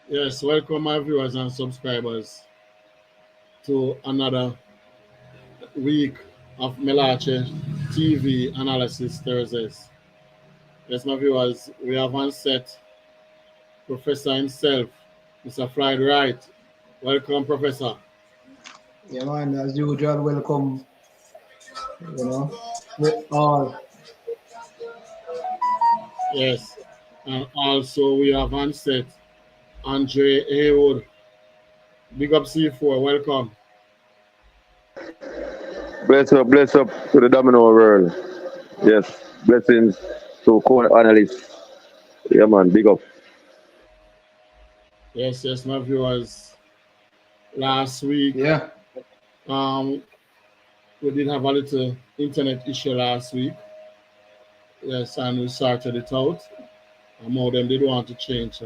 Yes, welcome my viewers and subscribers to another week of Mellache TV Analysis Thursdays. Yes, my viewers, we have on set Professor himself, Mr. Floyd Wright. Welcome, Professor. Yeah, man, as usual, welcome, with all. Yes, and also we have on set Andre Haywood. Big up C4, welcome. Bless up to the domino world. Yes, blessings to co-analysts. Yeah, man, big up. Yes, my viewers. Last week, Yeah, um, we did have a little internet issue last week. Yes, and we sorted it out. More of them did want to change.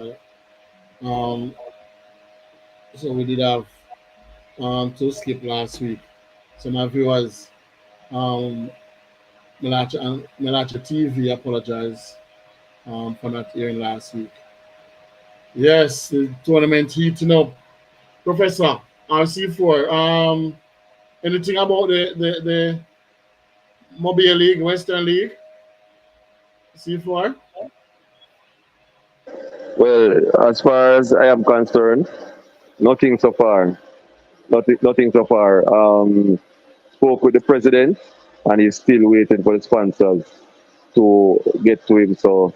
Um, so we did have two skip last week. So my viewers, um, Mellache TV apologize for not airing last week. Yes, the tournament heating up. Professor, RC4, anything about the Mobile League, Western League? C4? Well, as far as I am concerned, nothing so far. Nothing so far. Spoke with the president, and he's still waiting for the sponsors to get to him. So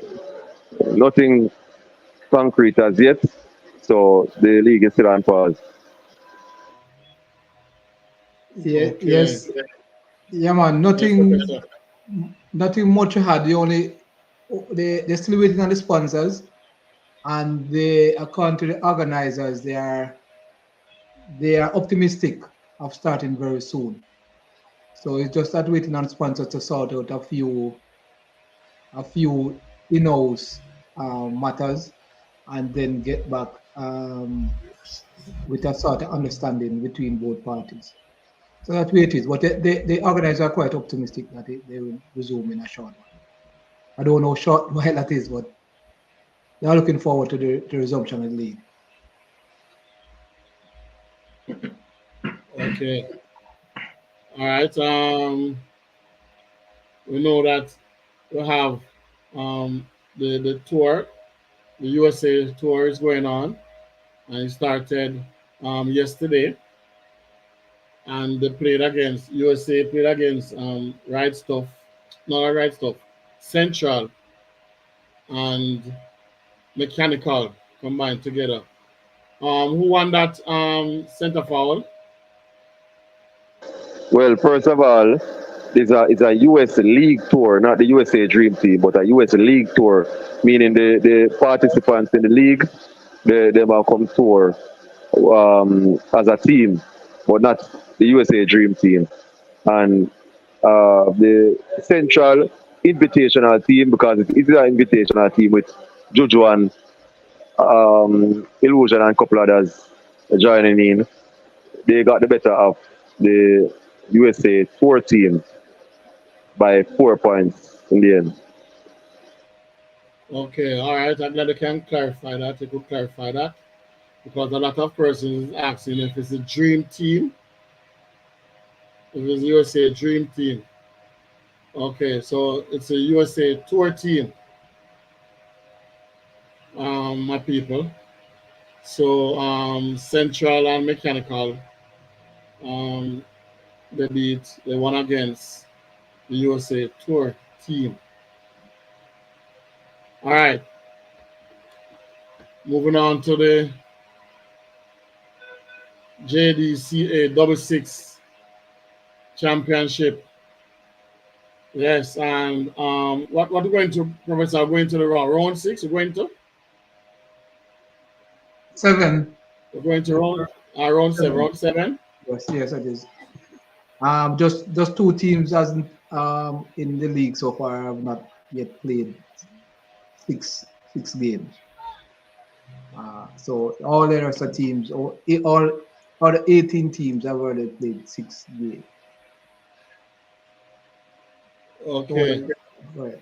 nothing concrete as yet. So the league is still on pause. yeah, Okay. yes, yeah, man. Yes, Nothing, Professor. nothing much had. They're still waiting on the sponsors, and according to the organizers, they are optimistic of starting very soon. So it's just that waiting on sponsors to sort out a few in-house matters, and then get back with a sort of understanding between both parties. So that's where it is. But the organizers are quite optimistic that they will resume in a short while. I don't know how short while that is, but they are looking forward to the resumption of the league. Okay. All right. We know that we have um, the tour, the USA tour is going on, and it started yesterday. And they played against USA played against Right Stuff, not Right Stuff, Central and Mechanical combined together. Who won that center foul? Well, first of all, it's a US League tour, not the USA Dream Team, but a US League tour, meaning the participants in the league, they will come tour as a team, but not the USA Dream Team. And the Central Invitational team, because it is an invitational team with Juju and Illusion and a couple others joining in, they got the better of the USA tour team by 4 points in the end. Okay, all right. I'm glad you can clarify that. You could clarify that because a lot of persons is asking if it's a dream team, if it's USA dream team. Okay, so it's a USA tour team, my people. So Central and Mechanical, um, they won against the USA tour team. All right, moving on to the JDCA double six championship. Yes, and what we're going to, Professor, going to the round six. We're going to 7, we're going to round seven, 7. round seven. Yes, it is. Just two teams hasn't in the league so far have not yet played six games. So all the rest of teams, all the 18 teams have already played 6 games. So Okay, right.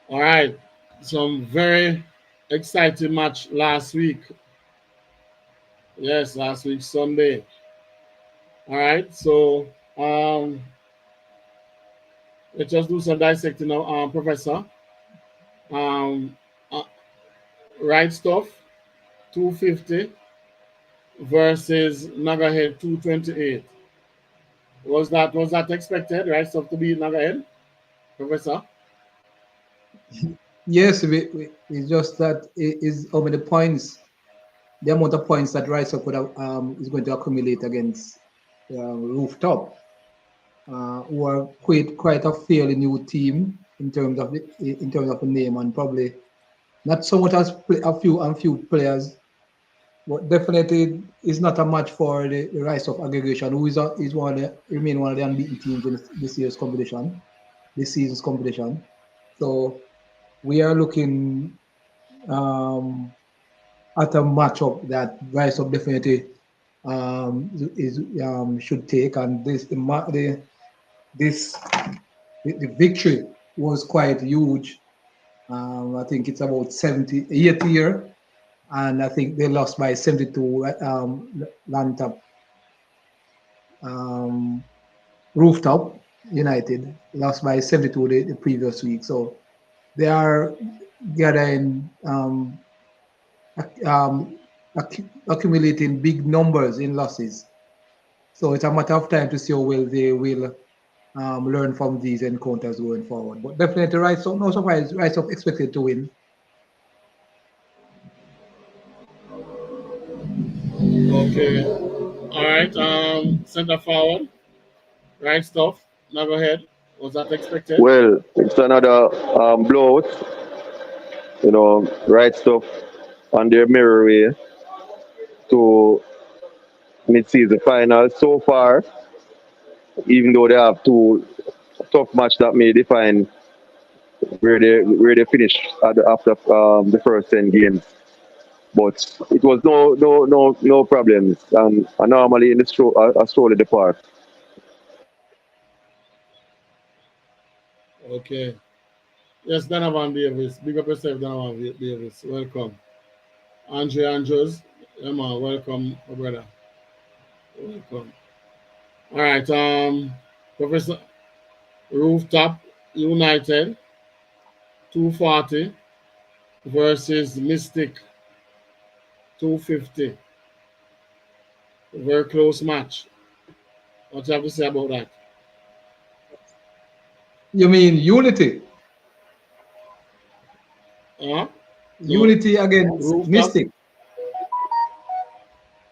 all right. Some very exciting match last week. Yes, last week Sunday. All right, so um, let's just do some dissecting now, Professor. Um, uh, right stuff 250 versus Nagahead 228. Was that expected? Right stuff to beat Nagahead, Professor? Yes, it's just that it is how many points, the amount of points that Rice Up is going to accumulate against Rooftop, who are quite a fairly new team in terms of the name, and probably not so much as a few players, but definitely is not a match for the Rise of Aggregation, who is remain one of the unbeaten teams in this season's competition. So we are looking um, at a matchup that Rise of definitely is should take, and this the victory was quite huge. I think it's about 80 year, and I think they lost by 72. Lantap um, Rooftop United lost by 72 the previous week. So they are gathering um, accumulating big numbers in losses. So it's a matter of time to see how well they will learn from these encounters going forward. But definitely, Rise Up, no surprise, Rise Up expected to win. Okay. All right. Center forward. Right stuff. Now go ahead. Was that expected? Well, it's another blowout. Right stuff on their mirror way to mid-season final so far. Even though they have two tough match that may define where they finish after the first 10 games. But it was no problems, and normally in the a stroll in the park. Okay. Yes, Donovan Davis. Big up yourself, Donovan Davis. Welcome. Andre Andrews. Yeah, man. Welcome, my brother. Welcome. All right. Professor Rooftop United 240 versus Mystic 250. Very close match. What do you have to say about that? You mean Unity? Huh? No. Unity against Rooftop. Mystic.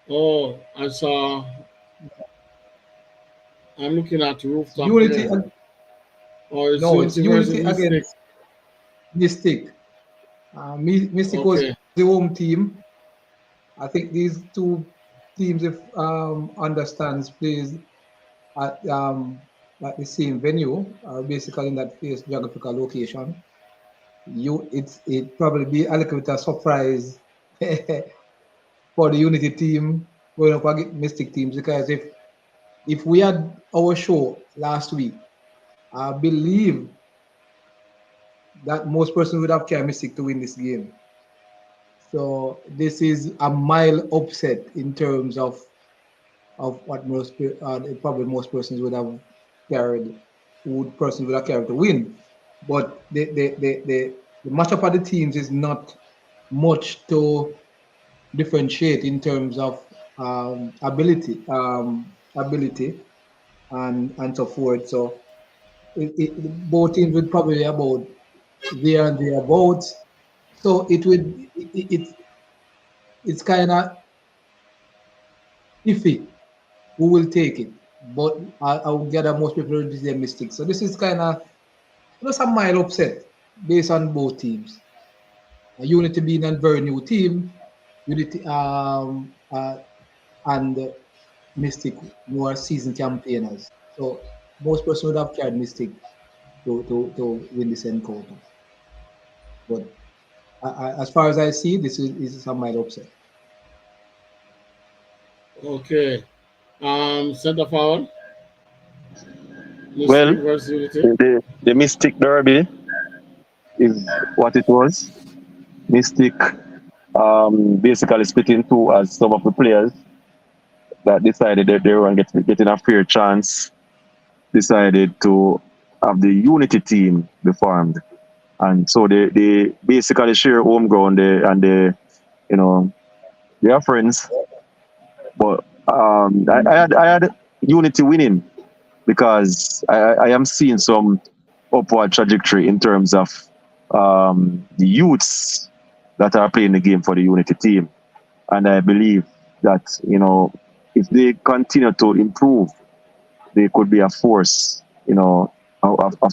Oh, I saw. I'm looking at Rooftop Unity, here. Or it's no, it's Unity versus Unity Mystic. against Mystic. Mystic was Okay. the home team. I think these two teams, if understands, plays at at the same venue, basically in that face geographical location. It probably be a little bit of surprise for the Unity team going up against Mystic teams, because if we had our show last week, I believe that most persons would have carried Mystic to win this game. So this is a mild upset in terms of what probably most persons would have carried, persons would have carried to win. But the matchup of the teams is not much to differentiate in terms of ability and so forth. So both teams would probably be about there and thereabouts. So it's kind of iffy who will take it. But I would gather most people will be the Mystics. So this is kind of just a mild upset based on both teams. Unity being a very new team, Unity and Mystic more seasoned campaigners. So most person would have carried Mystic to win this encounter. But as far as I see, this is a mild upset. Okay. Center forward. Well, Mystic versus Unity. the Mystic Derby is what it was. Mystic basically split in two as some of the players that decided that they were getting a fair chance decided to have the unity team be formed. And so they basically share home ground and you know, they are friends. But I had unity winning because I am seeing some upward trajectory in terms of the youths that are playing the game for the unity team. And I believe that, if they continue to improve, they could be a force, a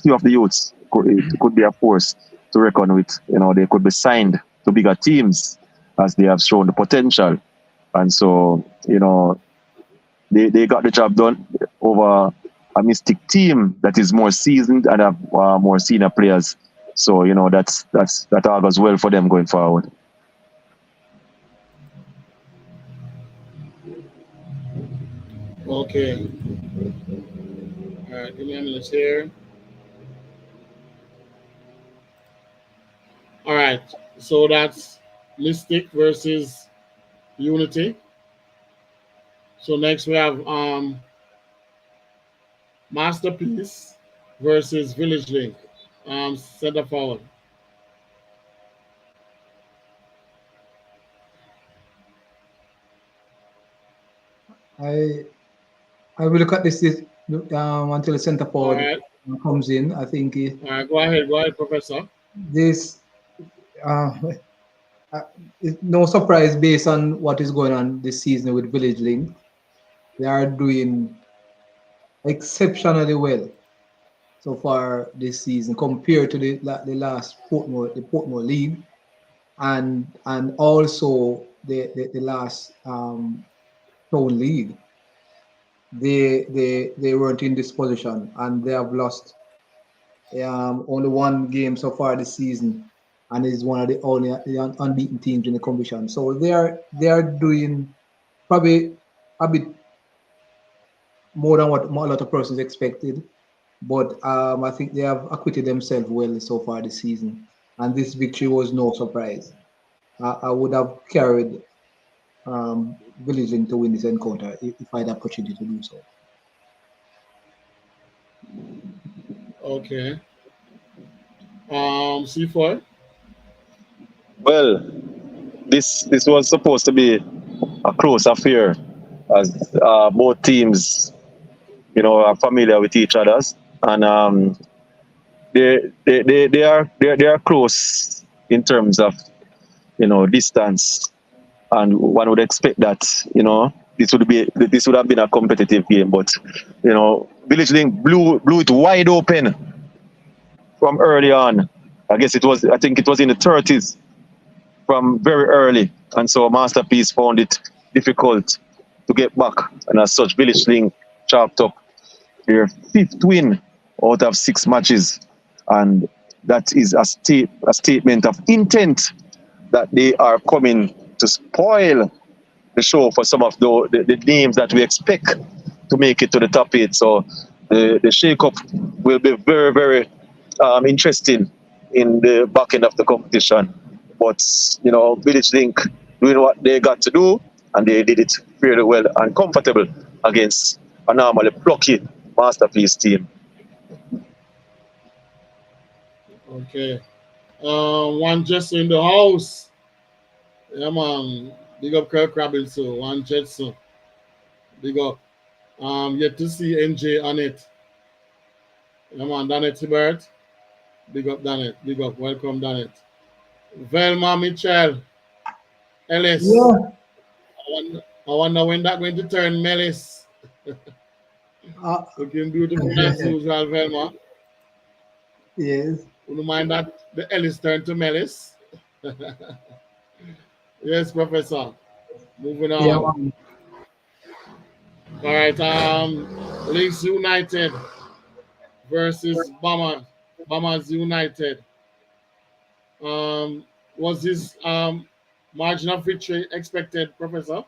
few of the youths could be a force to reckon with. They could be signed to bigger teams as they have shown the potential. And so, they got the job done over a Mystic team that is more seasoned and have more senior players. So, that augurs well for them going forward. Okay. All right, give me a minute here. All right, so that's Mystic versus Unity. So next we have Masterpiece versus Village Link. Center forward. I will look at this until the center All forward right, comes in. I think all right. Go ahead, Professor. this uh, it's no surprise based on what is going on this season with Village Link. They are doing exceptionally well so far this season compared to the last Portmore League and also the last Town League. They weren't in this position and they have lost only one game so far this season and is one of the only unbeaten teams in the competition. So they are doing probably a bit more than what a lot of persons expected. But I think they have acquitted themselves well so far this season, and this victory was no surprise. I would have carried Village Link to win this encounter if I had the opportunity to do so. Okay. C4. Well, this was supposed to be a close affair as both teams, are familiar with each other's, and they are close in terms of distance, and one would expect that this would have been a competitive game, but Village Link blew it wide open from early on. I think it was in the 30s from very early, and so Masterpiece found it difficult to get back, and as such Village Link chopped up their 5th win out of 6 matches, and that is a statement of intent that they are coming to spoil the show for some of the names that we expect to make it to the top 8. So the shake-up will be very, very interesting in the back end of the competition. But, Village Link doing what they got to do, and they did it fairly well and comfortable against a normally plucky Masterpiece team. Okay. One Jetson in the house. Yeah, man. Big up Kirk Robinson. One Jetson. Big up. Yet to see NJ on it. Yeah, man. Danet Tibert. Big up, Danet. Big up. Welcome, Danet. Velma Mitchell. Ellis. Yeah. I wonder when that's going to turn Melis. Looking beautiful as usual, Velma. Yes. Would you mind that the Ellis turn to Melis? Yes, Professor. Moving on. Yeah. All right. Links United versus Bombers United. Was this margin of victory expected, Professor?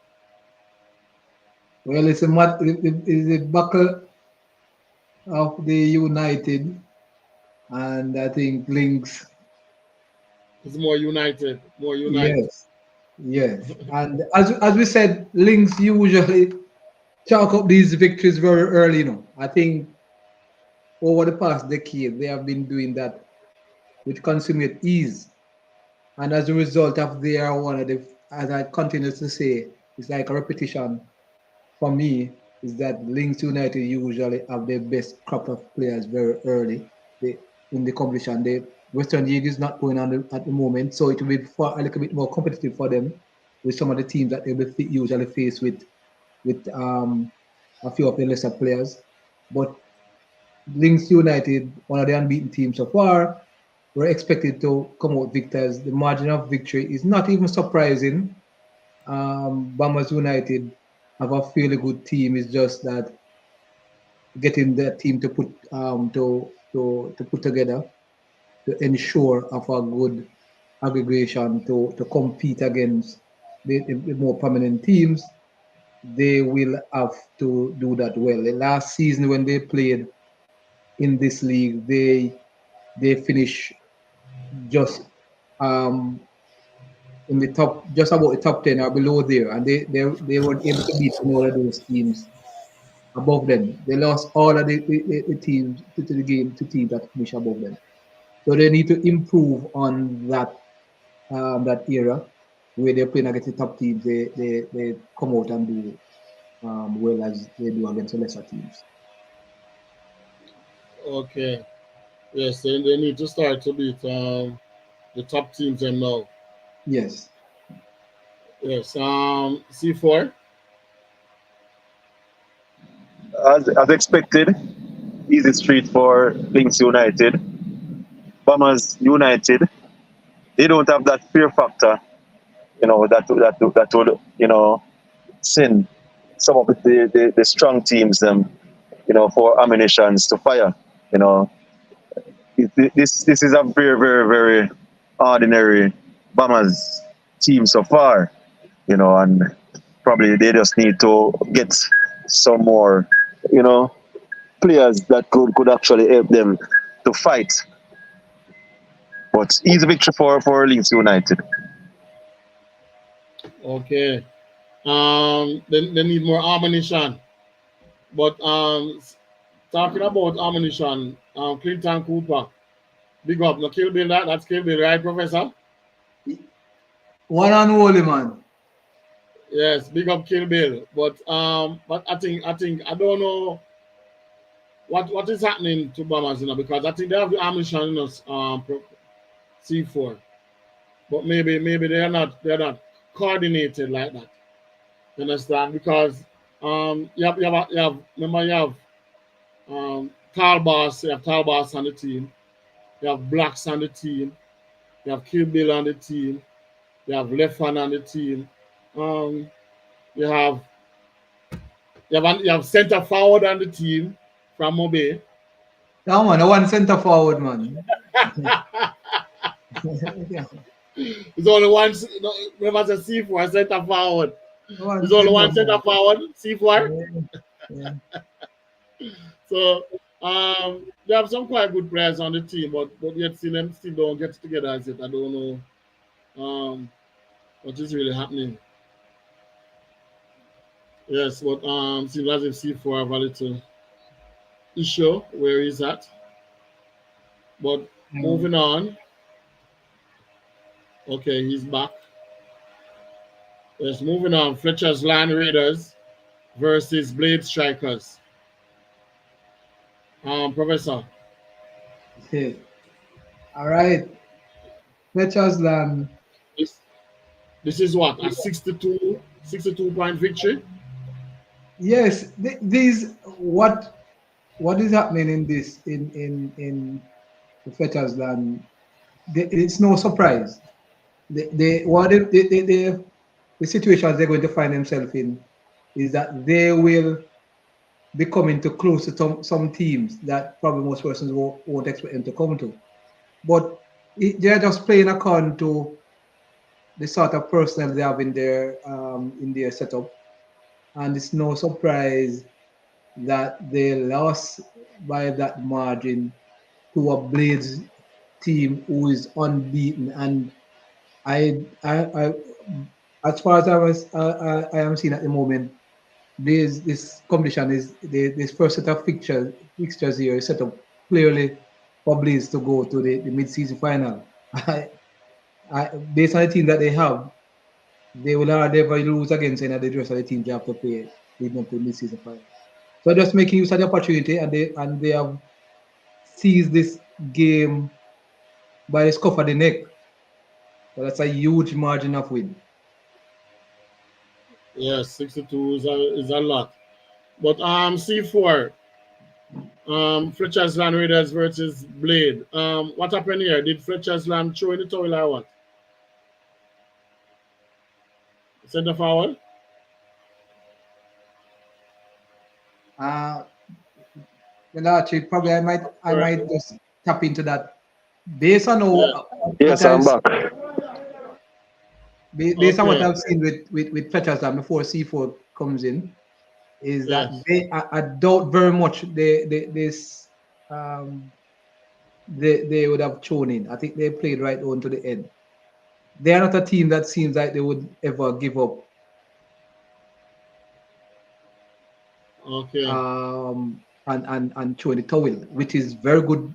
Well, it's a buckle of the United, and I think Links It's more united, more unite. Yes, yes. And as we said, Links usually chalk up these victories very early. I think over the past decade they have been doing that with consummate ease, and as a result of they are one of the, as I continue to say, it's like a repetition for me, is that Links United usually have their best crop of players very early in the competition. The Western League is not going on at the moment, so it will be a little bit more competitive for them with some of the teams that they will usually face with a few of the lesser players. But Links United, one of the unbeaten teams so far, were expected to come out victors. The margin of victory is not even surprising. Bombers United have a fairly good team. It's just that getting the team to put together to ensure of a good aggregation to compete against the more prominent teams. They will have to do that well. The last season when they played in this league, they finished just um, in the top, just about the top 10 or below there, and they weren't able to beat any of those teams above them. They lost all of the teams to the game to teams that finish above them. So they need to improve on that era where they're playing against the top teams. They come out and do well as they do against the lesser teams. Okay. Yes, they need to start to beat the top teams them now. Yes. Yes. C4. As expected, easy street for Links United. Bombers United, they don't have that fear factor, that would, send some of the strong teams for ammunitions to fire. You know, this is a very, very, very ordinary Bombers team so far, and probably they just need to get some more, you know, players that could actually help them to fight. But easy victory for Leeds United. Okay. They need more ammunition. But talking about ammunition, Clinton Cooper, big up. No kill bill that's kill bill, right, Professor? One and only man. Yes, big up Kill Bill. But I think I don't know what is happening to Bombers, because I think they have the ammunition in us C4. But maybe they're not coordinated like that. You understand? Because you have remember you have you have Tall Boss on the team, you have Blacks on the team, you have Kill Bill on the team, you have Left Hand on the team, um, you have you have center forward on the team from Mobe. Yeah, man, the one centre forward, man. There's only one. Remember, the C4 center forward. One There's only centre one center forward. forward. C4. Yeah, yeah. So they have some quite good players on the team, but yet still them still don't get together as yet. I don't know what is really happening. Yes, but seems as if C4 have a little issue where he's at. But Mm. moving on. Okay, he's back. Yes, moving on. Fletcher's Land Raiders versus Blade Strikers. Professor. Yeah. All right. Fletcher's land. This this is what a 62 point victory. Yes, these what is happening in this in the Fletcher's land? It's no surprise. They what the situations they're going to find themselves in is that they will be coming to close to some teams that probably most persons won't expect them to come to. But they're just playing according to the sort of personnel they have in their setup, and it's no surprise that they lost by that margin to a Blades team who is unbeaten, and I as far as I am seeing at the moment, this competition is this first set of fixtures here is set up clearly for Blaze to go to the mid-season final. Based on the team that they have, they will hardly ever lose against any of the rest of the teams they have to play leading up to the mid-season final. So just making use of the opportunity, and they have seized this game by the scuff of the neck. So that's a huge margin of win. Yes, 62 is a lot. But C4, Fletcher's Land Raiders versus Blade. What happened here? Did Fletcher's Land throw in the towel or what? Center forward? Mellache, probably I might just tap into that. Based on Yes, I'm back. Based on what I've seen with Fletcher's Land before C4 comes in, is that I doubt very much they would have thrown in. I think they played right on to the end. They are not a team that seems like they would ever give up. Okay. And throw in the towel, which is very good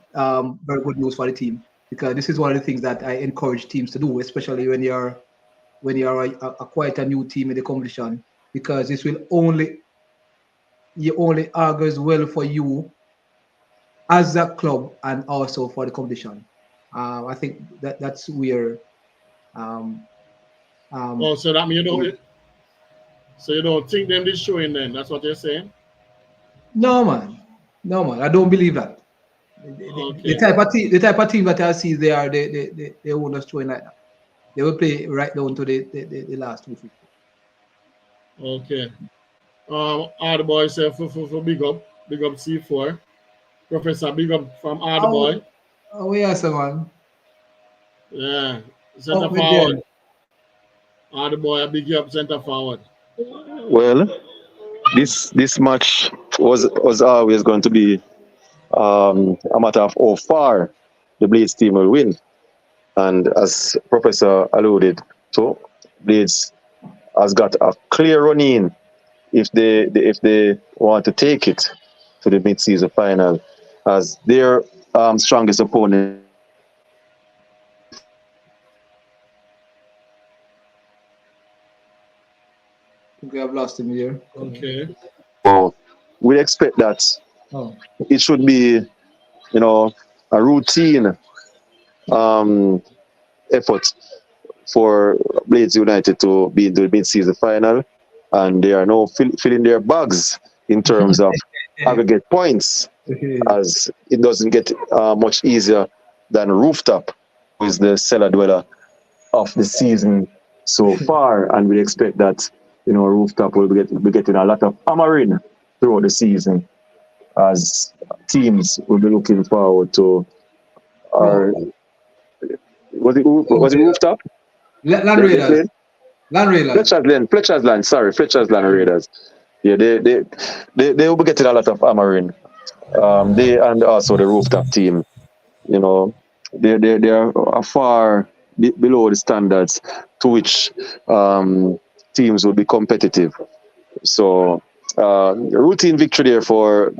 news for the team, because this is one of the things that I encourage teams to do, especially when you're a quite a new team in the competition, because this will only augurs well for you as a club and also for the competition. I think that's where. So that means you don't think them this showing then? That's what you're saying? No man, I don't believe that. The type of team that I see they won't just showing like that. They will play right down to the last 250. Okay. All the boys say for big up C4. Professor, big up from all the boy. Oh yes, man. Yeah. Center forward. All the boy, big up center forward. Well, this match was always going to be a matter of how far the Blades team will win. And as Professor alluded to, Blades has got a clear run in if they want to take it to the mid-season final, as their strongest opponent. We have lost him here. Okay. So we expect that it should be, a routine effort for Blades United to be in the mid-season final, and they are now filling their bags in terms of aggregate points, as it doesn't get much easier than Rooftop, who is the cellar dweller of the season so far, and we expect that Rooftop will be getting a lot of hammering throughout the season, as teams will be looking forward to. Was it Rooftop? Land Raiders. Fletcher's Land Raiders. Yeah, they will be getting a lot of hammering. They and also the Rooftop team. They are far below the standards to which teams will be competitive. So routine victory there for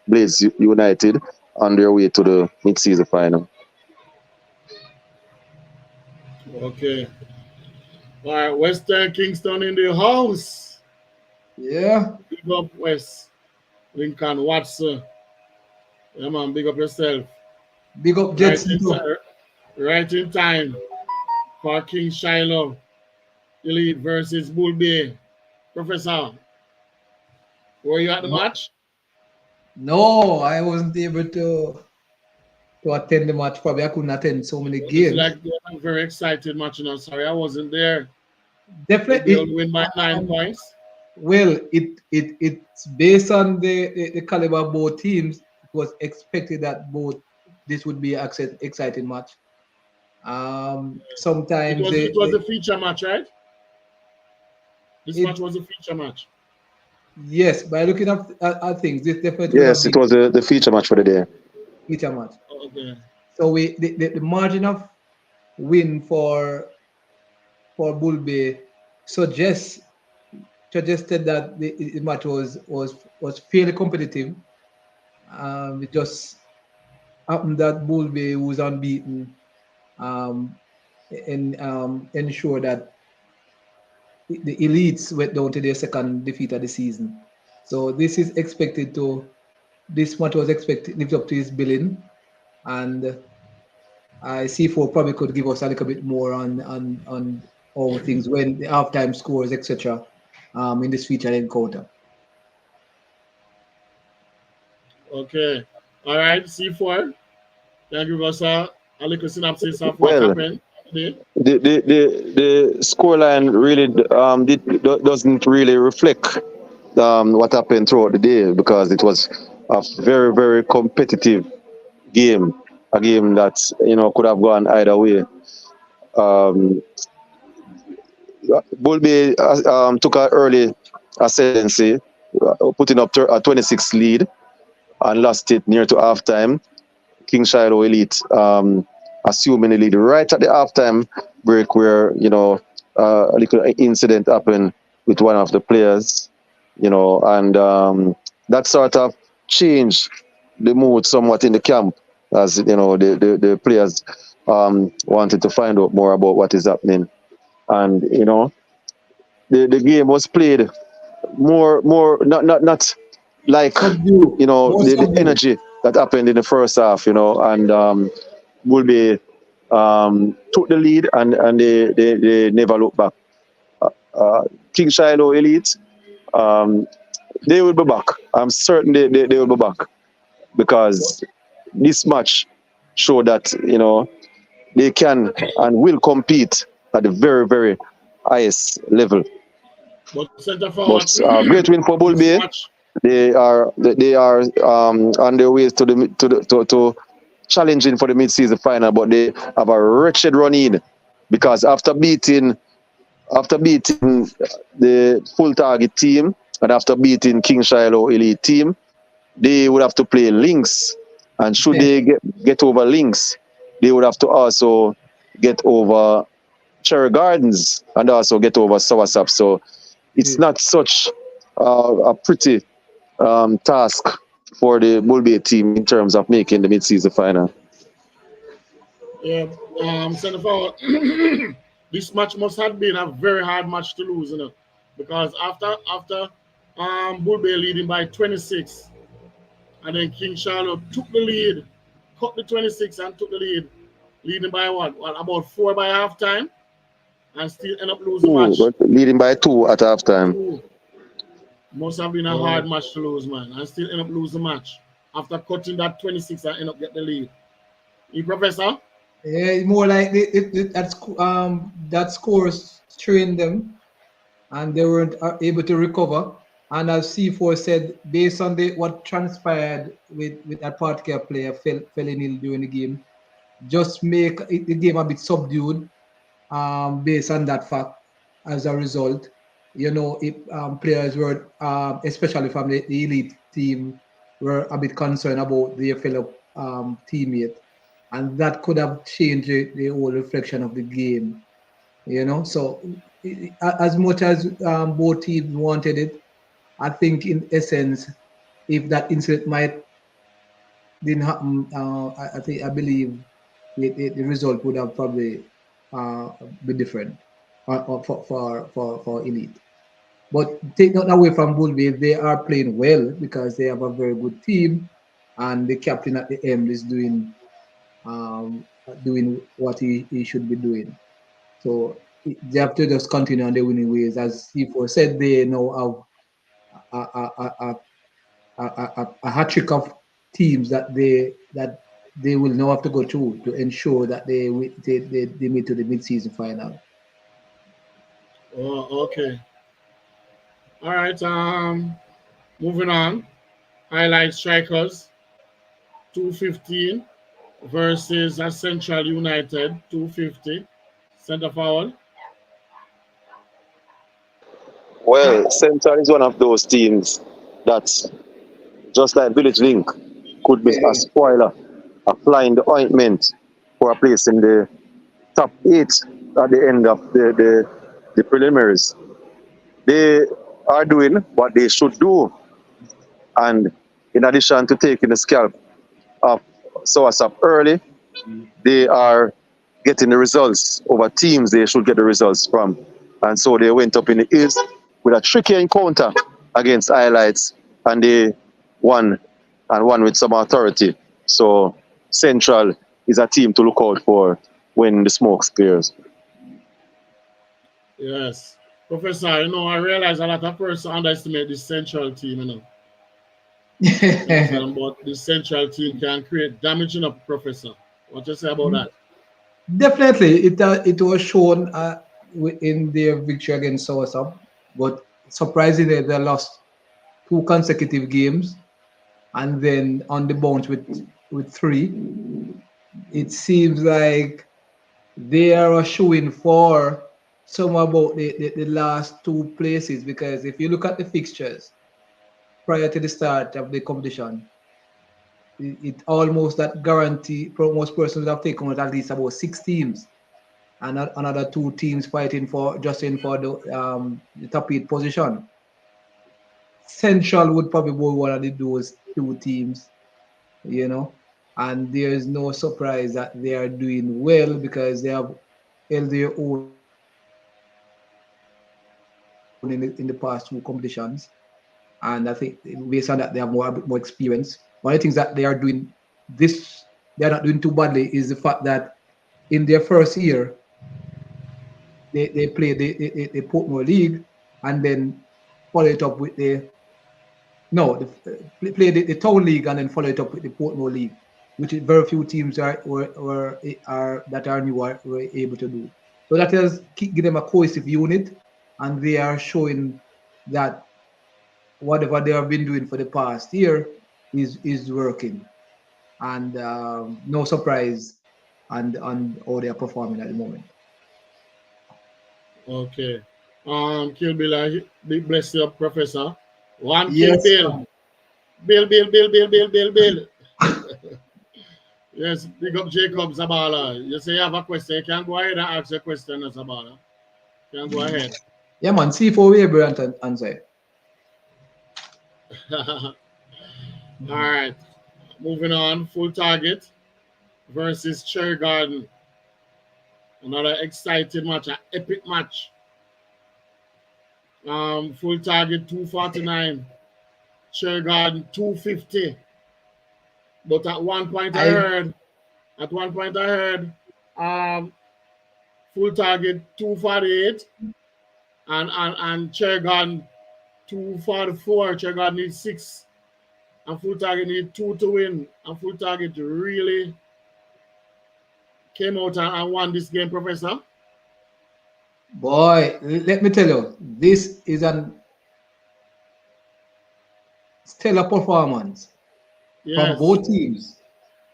Blades United on their way to the mid-season final. Okay. All right, Western Kingston in the house. Yeah. Big up West. Lincoln Watson. Yeah, man, big up yourself. Big up Jetson. Right in time for King Shiloh Elite versus Bull Bay. Professor, were you at the match? No, I wasn't able to attend the match. Probably I couldn't attend so many games. It's like a very excited match, Sorry, I wasn't there. Definitely. They'll win by 9 points. Well, it's based on the caliber of both teams. It was expected that this would be an exciting match. Sometimes it was a feature match, right? This match was a feature match. Yes, by looking at things, this definitely. Yes, it was the feature match for the day. Feature match. Okay. So the margin of win for Bull Bay suggested that the match was fairly competitive. It just happened that Bull Bay was unbeaten um, and ensure that the elites went down to their second defeat of the season. So this match was expected lived up to his billing, and I C4 probably could give us a little bit more on all things when the halftime scores, etc. In this featured encounter. Okay. All right, C4. Can you give us a little synopsis of what Well, happened today? the scoreline really doesn't really reflect what happened throughout the day because it was a very very competitive game, a game that could have gone either way. Um, Bulby took an early ascendancy, putting up a 26 lead and lost it near to halftime. King Shiloh Elite assuming the lead right at the halftime break where, a little incident happened with one of the players, and that sort of changed the mood somewhat in the camp as, the players wanted to find out more about what is happening. And, the game was played more not like Subdue, more the subdue. energy that happened in the first half, and will be took the lead and they never look back. King Shiloh Elite, um, they will be back. I'm certain they will be back because this match showed that they can and will compete at the very very highest level. But center forward, But great win for this Bulby. match, They are on their way to to challenging for the mid-season final, but they have a wretched run in because after beating the full target team and after beating King Shiloh Elite team, they would have to play Lynx, and should they get over Lynx, they would have to also get over Cherry Gardens and also get over Soursop. So it's not such a pretty task for the Bulby team in terms of making the mid-season final. yeah, center forward. This match must have been a very hard match to lose, because after Bull Bay leading by 26, and then King Charlotte took the lead, cut the 26 and took the lead, leading by what? Well, about 4 by halftime, and still end up losing the Two, match. but leading by 2 at halftime. Two. Must have been a hard match to lose, man, and still end up losing the match after cutting that 26 and end up getting the lead. You, Professor? Yeah, it's more like that scores strained them, and they weren't able to recover. And as C4 said, based on what transpired with that particular player fell in ill during the game, just make the game a bit subdued based on that fact. As a result, if players were, especially from the elite team, were a bit concerned about their fellow teammate, and that could have changed the whole reflection of the game. So as much as both teams wanted it, I think in essence, if that incident might didn't happen, I believe the result would have probably been different for elite. But take not away from Bulby, they are playing well because they have a very good team, and the captain at the end is um, doing what he should be doing. So they have to just continue on the winning ways. As C4 said, they now have a hat trick of teams that they will now have to go through to ensure that they meet to the mid-season final. Oh, okay. All right. Moving on. Highlight strikers 215 versus Central United 250. Center forward. Well, Central is one of those teams that, just like Village Link, could be a spoiler applying the ointment for a place in the top 8 at the end of the preliminaries. They are doing what they should do, and in addition to taking the scalp of Soursop early, they are getting the results over teams they should get the results from. And so they went up in the East with a tricky encounter against Highlights, and they won, and won with some authority. So Central is a team to look out for when the smoke clears. Yes. Professor, you know, I realize a lot of persons underestimate the Central team, you know. But the Central team can create damage enough, Professor. What you say about that? Definitely, it was shown in their victory against Soursop, but surprisingly, they lost 2 consecutive games, and then on the bounce with 3. It seems like they are showing for some about the last 2 places, because if you look at the fixtures prior to the start of the competition, it almost that guarantee most persons have taken out at least about 6 teams, and another 2 teams fighting for just in for the top 8 position. Central would probably be one of those 2 teams, you know, and there is no surprise that they are doing well because they have held their own in the past 2 competitions, and I think based on that they have a bit more experience. One of the things that they are doing they're not doing too badly is the fact that in their first year they play the Portmore League, and then follow it up with play the Town League, and then follow it up with the Portmore League, which very few teams are that are new were able to do. So that has give them a cohesive unit, and they are showing that whatever they have been doing for the past year is working, and no surprise on how they are performing at the moment. Okay. Kill Bill, big bless you, Professor. One Kill Yes, Bill. Bill. Yes, big up Jacob Zabala. You say you have a question, you can go ahead and ask your question, Zabala. You can go ahead. yeah, man. See for we able to answer. All right. Moving on. Full Target versus Cherry Garden. Another exciting match, an epic match. Full Target 249. Cherry Garden 250. But at one point I heard um, Full Target 248 and Cherry Garden 244. Cherry Garden needs 6 and Full Target need 2 to win. And Full Target really came out and won this game, Professor. Boy, let me tell you, this is an stellar performance from Yes. both teams.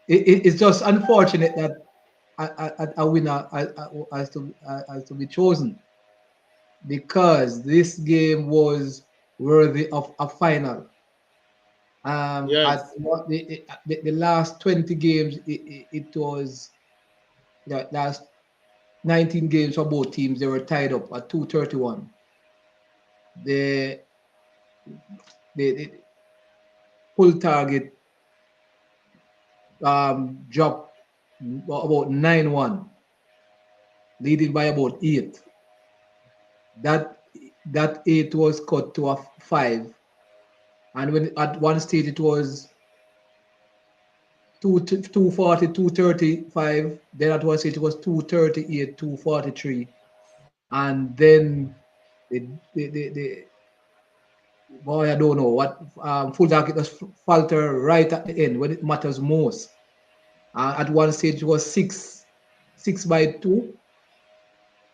It's just unfortunate that a winner has to be chosen, because this game was worthy of a final. Yes. At what the last 20 games, it was the last 19 games for both teams. They were tied up at 231. The the Full Target dropped about 9-1, leading by about 8. That 8 was cut to a 5, and when at one stage it was 240, 235. Then at one stage it was 238, 243, and then the boy, I don't know what Full Target just falter right at the end when it matters most. At one stage it was 6 by 2.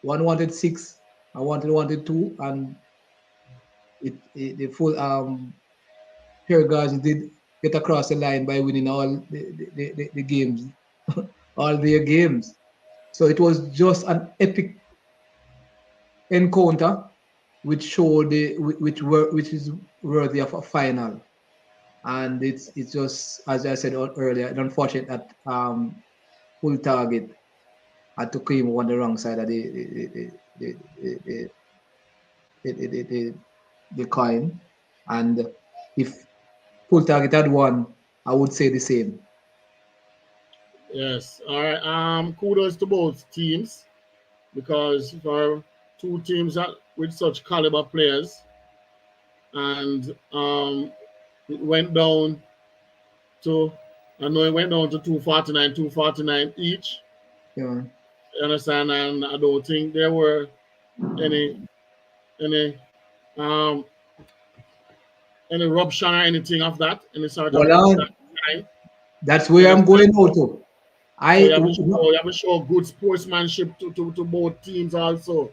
One wanted 6, I wanted 2, and the full Pierre guards did get across the line by winning all the games, all their games. So it was just an epic encounter, which showed which is worthy of a final. and it's just, as I said earlier, it's unfortunate that Full Target had to claim on the wrong side of the coin, and if Full Target had won, I would say the same. Yes. All right. Kudos to both teams because for two teams that with such caliber players, and it went down to, I know it went down to 249 each. Yeah. You understand? And I don't think there were any any um any rupture or anything of that, any sort of Well, that kind. that's You where I'm understand? going now to. So I you have to show good sportsmanship to both teams also.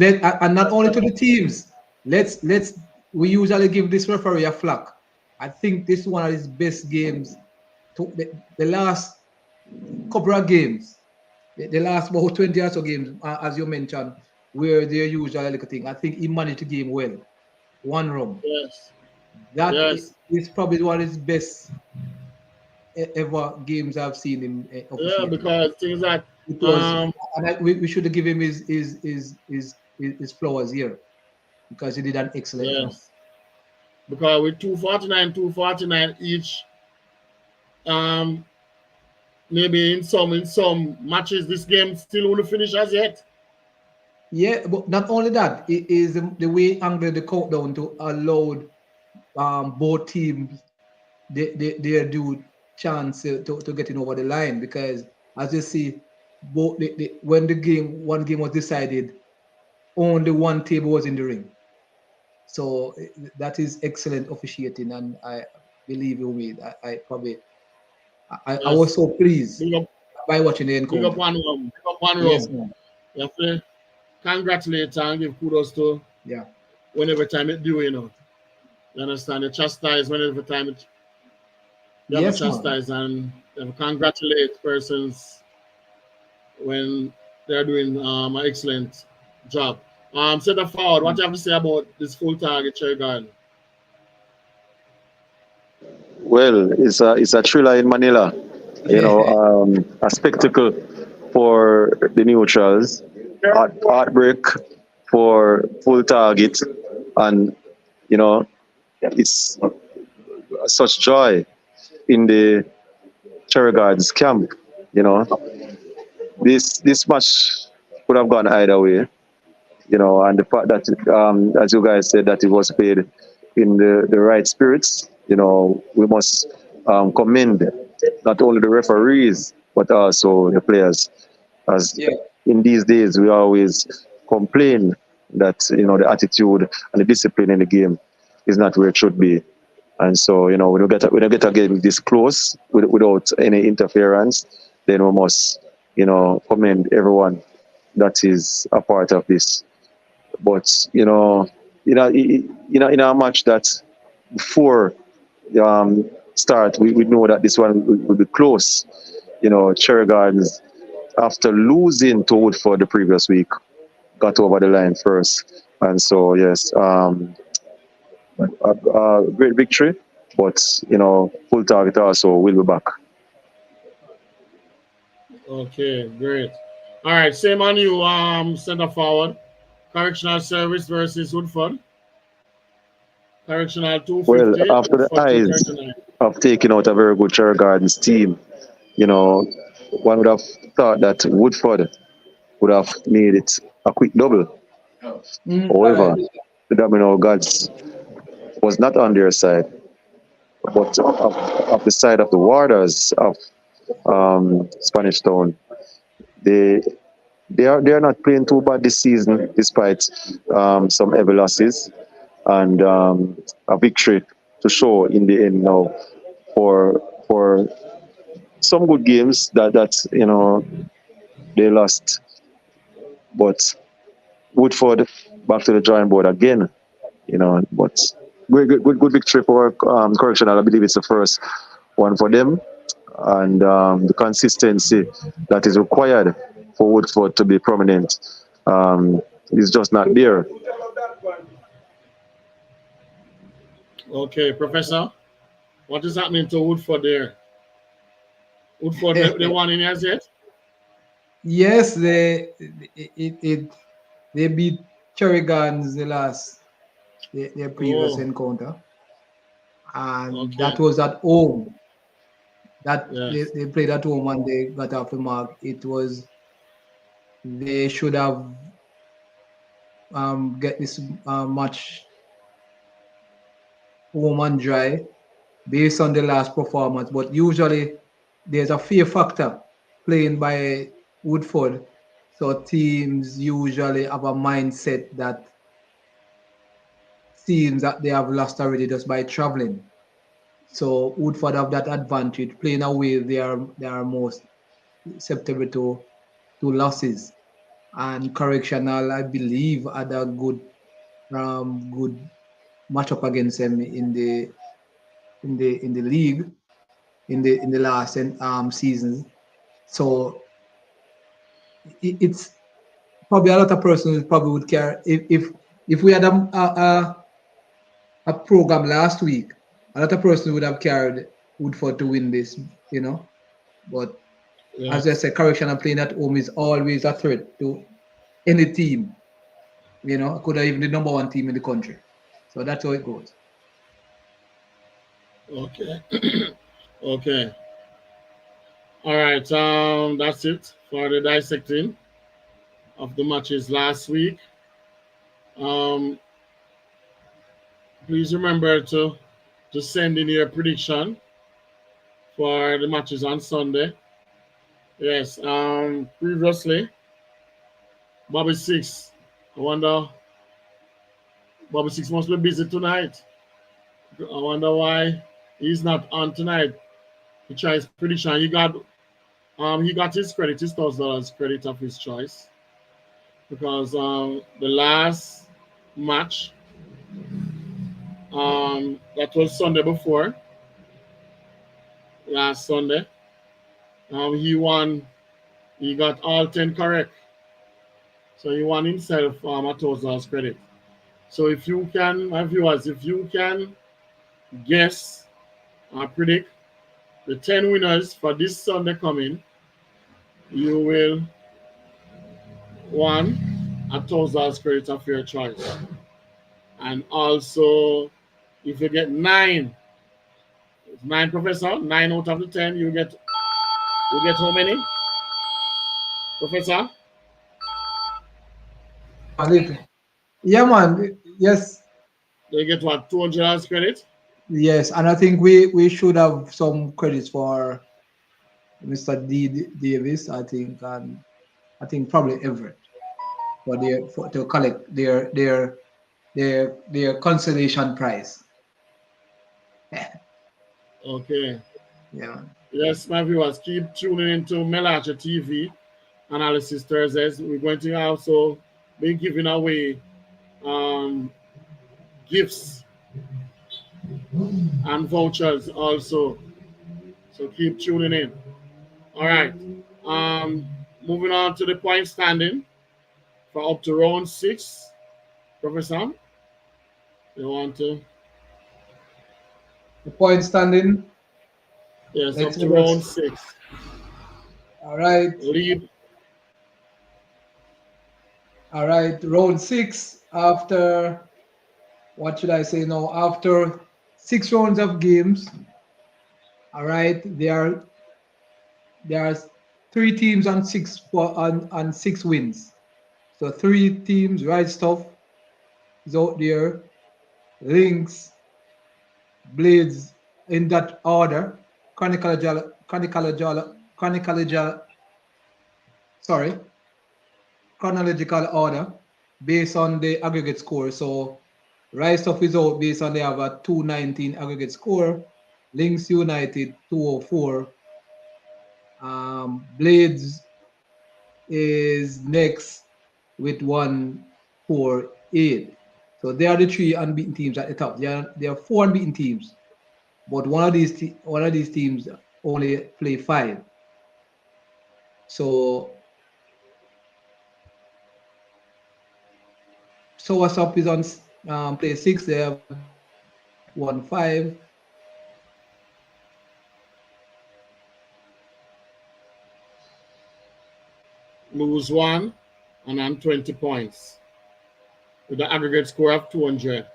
and not only to the teams. Let's we usually give this referee a flack. I think this is one of his best games. To the last couple of games, the last about 20 or so games, as you mentioned, where they usually like a thing. I think he managed the game well. One run. Yes. That Yes. is probably one of his best ever games I've seen him Yeah, officiating. because things like It was, um and we should have given him his flowers here because he did an excellent job. yes. Because with 249 each, um maybe in some matches this game still won't finish as yet. Yeah, but not only that, it is the way angled the countdown to allow both teams their due chance to getting over the line because as you see, both when one game was decided, only one table was in the ring. So that is excellent officiating, and I believe you me, I probably I was Yes. so pleased Big up by watching the big up encounter. one rum. Big up one Yes, rum. man. You have to congratulate and give kudos to Yeah. whenever time it do, you know. You understand? You chastise whenever time you have to Yes, man. chastise and you have to congratulate persons when they're doing an excellent job. Center forward, what do you have to say about this full target, Cherry Garden? Well, it's a thriller in Manila. A spectacle for the neutrals, heartbreak for Full Target, and you know it's such joy in the Cherry Gardens camp. You know, this match could have gone either way. And the fact that, as you guys said, that it was played in the right spirits. We must commend not only the referees but also the players. As Yeah. in these days, we always complain that the attitude and the discipline in the game is not where it should be. And so, when we get a game this close without any interference, then we must, commend everyone that is a part of this. But in a match that before start, we know that this one will be close. Cherry Gardens, after losing to Woodford the previous week, got over the line first, and so yes, a great victory. But Full Target also will be back. Okay, great. All right, same on you, center forward. Correctional Service versus Woodford. Correctional Well, 250, after the Woodford eyes 239. of taking out a very good Cherry Gardens team, one would have thought that Woodford would have made it a quick double. However, Right. the Domino Gods was not on their side, but of the side of the Warders of Spanish Town. They they are not playing too bad this season, despite some heavy losses and a victory to show in the end now for some good games that they lost, but Woodford back to the drawing board again. But good victory for Correctional. I believe it's the first one for them, and the consistency that is required for Woodford to be prominent is just not there. Okay, Professor, What is happening to Woodford there? Woodford, they won in as yet? Yes, they beat Cherrygans their previous Oh, encounter, and okay. that was at home. That Yes. they played at home and they got off the mark. It was they should have get this match home and dry based on the last performance. But usually there's a fear factor playing by Woodford. So teams usually have a mindset that seems that they have lost already just by traveling. So Woodford have that advantage. Playing away, they are most susceptible to losses. And Correctional, I believe, had a good matchup against them in the league in the last seasons. So it's probably a lot of persons probably would care if we had a program last week. A lot of persons would have carried Woodford to win this, you know. But as I Yes. said, Correctional playing at home is always a threat to any team. Could have even the number one team in the country. So that's how it goes. Okay. Okay. All right. That's it for the dissecting of the matches last week. Um, please remember to send in your prediction for the matches on Sunday. Yes. Previously, Bobby Six. I wonder. Bobby Six must be busy tonight. I wonder why he's not on tonight. He tries prediction. He got his credit, his $1,000 credit of his choice because the last match that was Sunday before last Sunday, he won. He got all 10 correct, so he won himself a $1,000 credit. So if you can, my viewers, if you can guess or predict the 10 winners for this Sunday coming, you will won $1,000 credit of your choice. And also, if you get nine professor, 9 out of the 10, you get how many, professor? Yeah, man. Yes, You get what, $200 credit? yes, and I think we should have some credits for Mr. Davis. I think probably Everett for to collect their consolation prize. Okay. Yeah, man. Yes, my viewers, keep tuning into Mellache TV Analysis Thursdays. We're going to also be giving away um, gifts and vouchers also. So keep tuning in. All right. Um, Moving on to the point standing for up to round six. Professor, you want to? The point standing. Yes, Let's up see to round what's six. all right. Lead. All right, round six. After what should I say now? After 6 rounds of games. All right, there are 3 teams on 6 wins. So 3 teams. Right stuff is out there. Links, Blades in that order. Chronological, sorry, chronological order based on the aggregate score. So Rise of is out based on they have a 219 aggregate score. Links United 204. Blades is next with 148. So they are the 3 unbeaten teams at the top. There are 4 unbeaten teams, but one of these teams only play 5. So what's up is on play 6. They have 1-5. lose one, and on 20 points with the aggregate score of 200.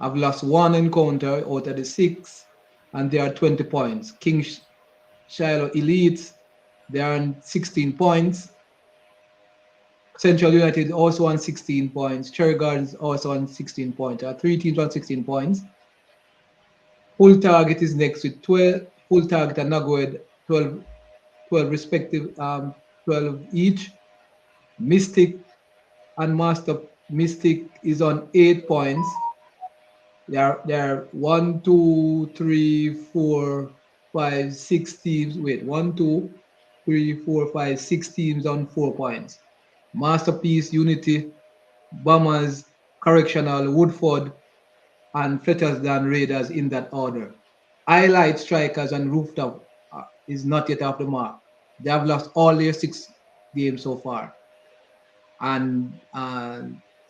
I've lost one encounter out of the 6, and they are 20 points. King Shiloh Elite, they are on 16 points. Central United also on 16 points. Cherry Gardens also on 16 points. There are 3 teams on 16 points. Full Target is next with 12. Full Target and Nagoed 12 respective, 12 each. Mystic and Master Mystic is on 8 points. There are 1, 2, 3, 4, 5, 6 teams. Wait, 1, 2, 3, 4, 5, 6 teams on 4 points. Masterpiece, Unity, Bombers, Correctional, Woodford, and Fetters Dan Raiders in that order. Highlight Strikers and Rooftop is not yet off the mark. They have lost all their 6 games so far. And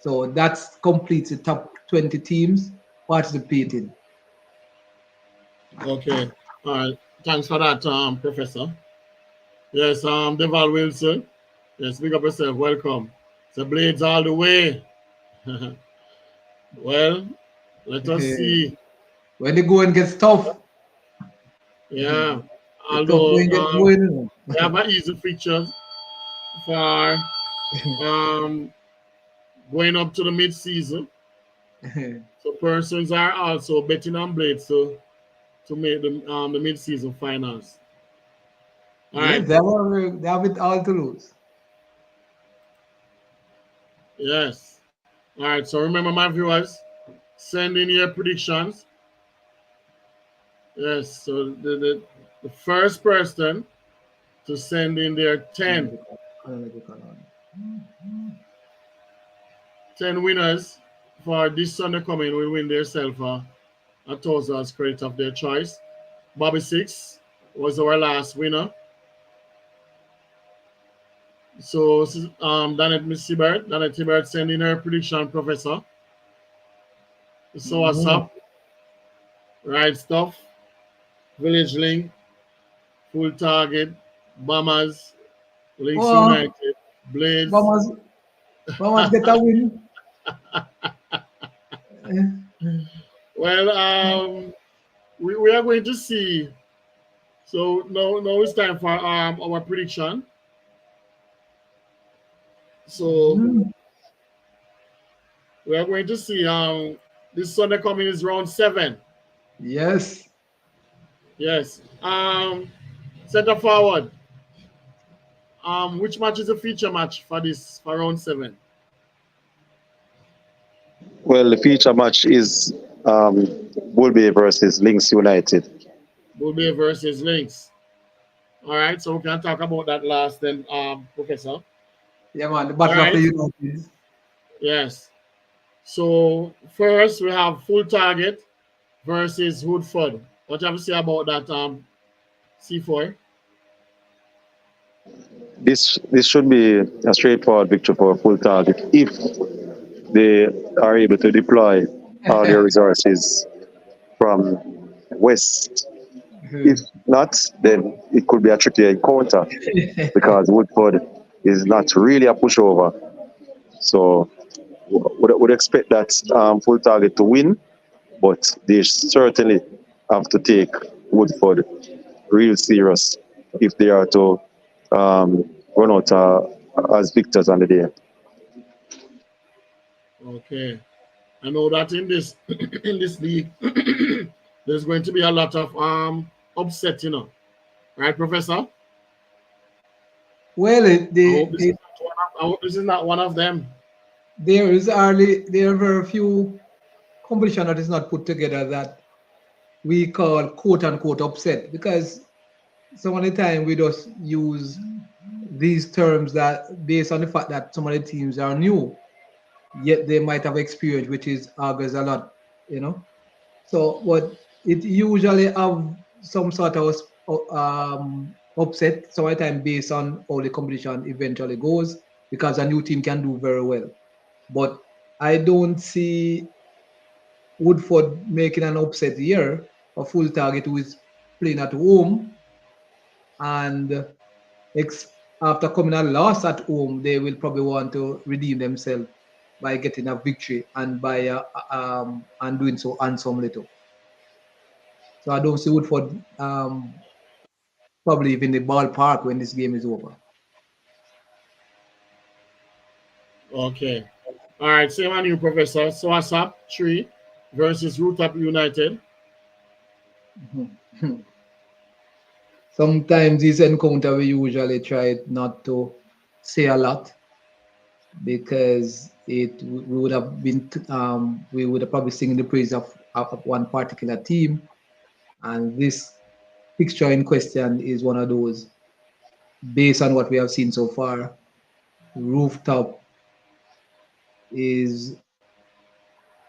so that completes the top 20 teams participating. Okay. All right. Thanks for that, Professor. Yes, Deval Wilson. Yes, big up yourself. Welcome. The Blades all the way. Well, let us see. When the going gets tough, Yeah. the tough Although going gets going. they have an easy feature for going up to the mid-season. So persons are also betting on Blades to make the mid-season finals. All Yes, right. they have it all to lose. Yes. All right. So remember, my viewers, send in your predictions. Yes. So the first person to send in their 10 winners for this Sunday coming will win themselves a $1,000 credit of their choice. Bobby 6 was our last winner. So Danette Miss Siebert, Danette Siebert sending her prediction, Professor. So what's up? Right Stuff, Village Link, Full Target, Bombers, Links United, Blades. Bombers get a win. Well, we are going to see. So now it's time for our prediction. So we are going to see this Sunday coming is round 7. Yes. Yes. Center forward. Which match is a feature match for round 7? Well, the feature match is Bull Bay versus Links United. Bull Bay versus Links. All right, so we can talk about that last then, Professor. Yeah, man, the battle of the United. Yes. So first we have Full Target versus Woodford. What have you say about that, C4? This should be a straightforward victory for Full Target if they are able to deploy all their resources from west. If not, then it could be a tricky encounter because Woodford is not really a pushover. So would expect that Full Target to win, but they certainly have to take Woodford real serious if they are to run out as victors on the day. Okay. I know that in this in this league there's going to be a lot of upset, right, Professor? Well, I hope this is not one of them. There are very few competition that is not put together that we call quote unquote upset, because some of the time we just use these terms that based on the fact that some of the teams are new, yet they might have experience, which is augurs a lot, So, but it usually have some sort of upset some of the time based on how the competition eventually goes, because a new team can do very well. But I don't see Woodford making an upset here. A Full Target who is playing at home and after coming a loss at home, they will probably want to redeem themselves by getting a victory and by and doing so handsomely too. So I don't see Woodford probably even the ballpark when this game is over. Okay. All right. Same on you, Professor. Swasap 3 versus Rooftop United. Sometimes these encounter we usually try not to say a lot because we would have been we would have probably singing the praise of one particular team, and this fixture in question is one of those based on what we have seen so far. Rooftop is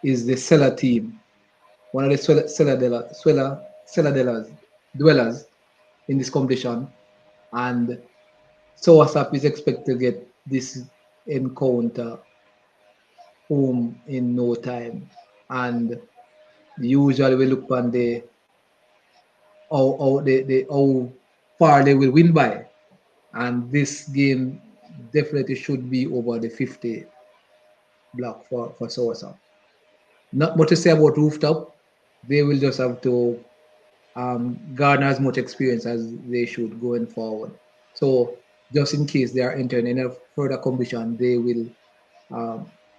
is the seller team, one of the dwellers in this competition, and Sowasap is expected to get this encounter home in no time. And usually we look on how far they will win by. And this game definitely should be over the 50 block for Sowasap. Not much to say about Rooftop. They will just have to garner as much experience as they should going forward. So just in case they are entering any further competition, they will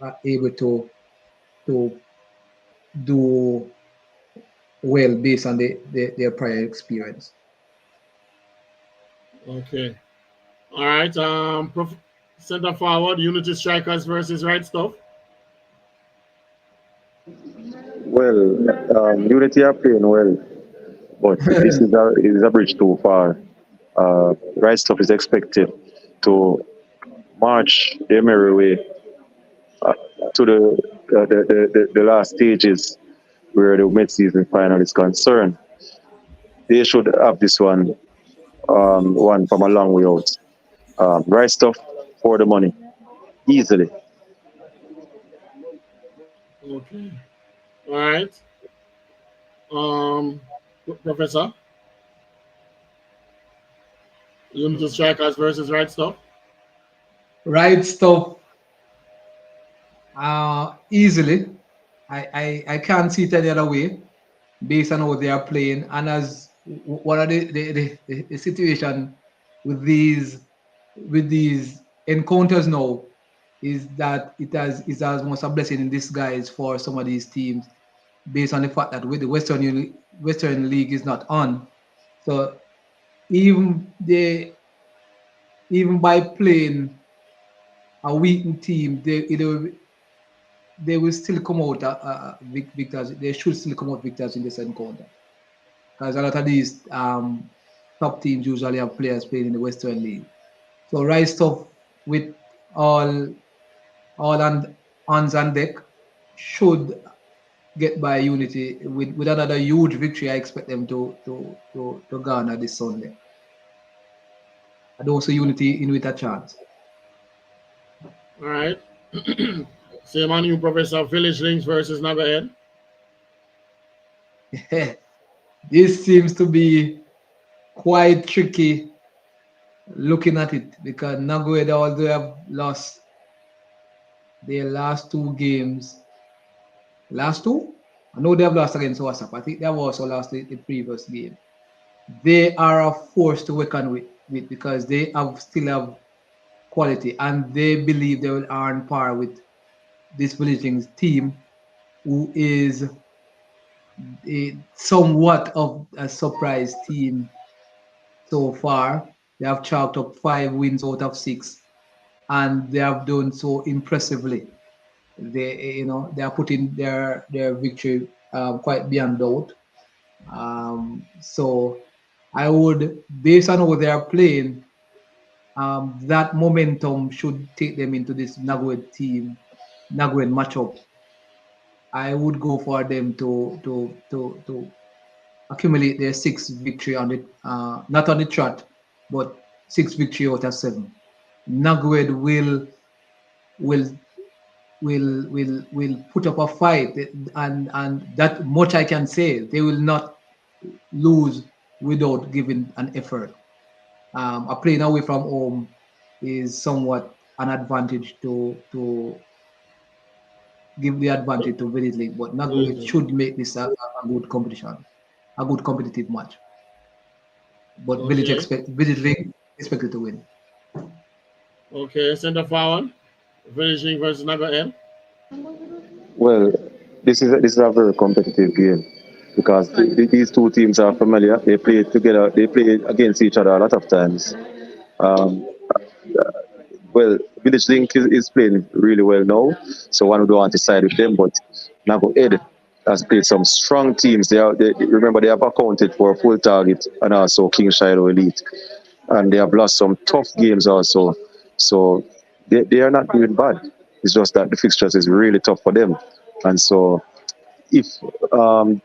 are able to do well based on their prior experience. Okay. All right. Center forward, Unity Strikers versus Right Stuff. Well, Unity are playing well, but this is a bridge too far. Right stuff is expected to march their merry way uh, to the last stages where the mid-season final is concerned. They should have this one from a long way out. Right stuff for the money, easily. Okay. All right. Um, Professor, Unity Strikers versus Right Stuff. Right stuff easily. I can't see it any other way based on how they are playing. And as one of the situation with these encounters now is that it has is almost a blessing in disguise for some of these teams based on the fact that with the Western League is not on. So even even by playing a weakened team, they will still come out victors. They should still come out victors in this encounter because a lot of these top teams usually have players playing in the Western League. So right stuff with all all on hands on deck should get by Unity with another huge victory. I expect them to garner this Sunday. I don't see Unity in with a chance. All right. Same on you, Professor. Village Links versus Nagahead. This seems to be quite tricky looking at it because Nagoya, although they have lost their last two games, last two? I know they have lost against WhatsApp. I think they have also lost the previous game. They are a force to reckon with because they have still have quality and they believe they will earn par with this Villaging team, who is somewhat of a surprise team so far. They have chalked up 5 wins out of 6, and they have done so impressively. They are putting their victory quite beyond doubt. So I would, based on how they are playing, that momentum should take them into this Nagwed matchup. I would go for them to accumulate their 6th victory on the not on the trot, but 6th victory out of 7. Nagwed will will put up a fight, and that much I can say. They will not lose without giving an effort. Are playing away from home. is somewhat an advantage to give the advantage to Village League, but Nago should make this a good competition, a good competitive match. But Okay. Village League expected to win. Okay. Center forward. Finishing versus Naga M. Well, this is a very competitive game because these two teams are familiar. They play together. They play against each other a lot of times. Um, well, Village Link is playing really well now, so one would want to side with them. But Nago Ed has played some strong teams. Remember they have accounted for Full Target and also King Shiloh Elite, and they have lost some tough games also. So they are not doing bad. It's just that the fixtures is really tough for them, and so if um,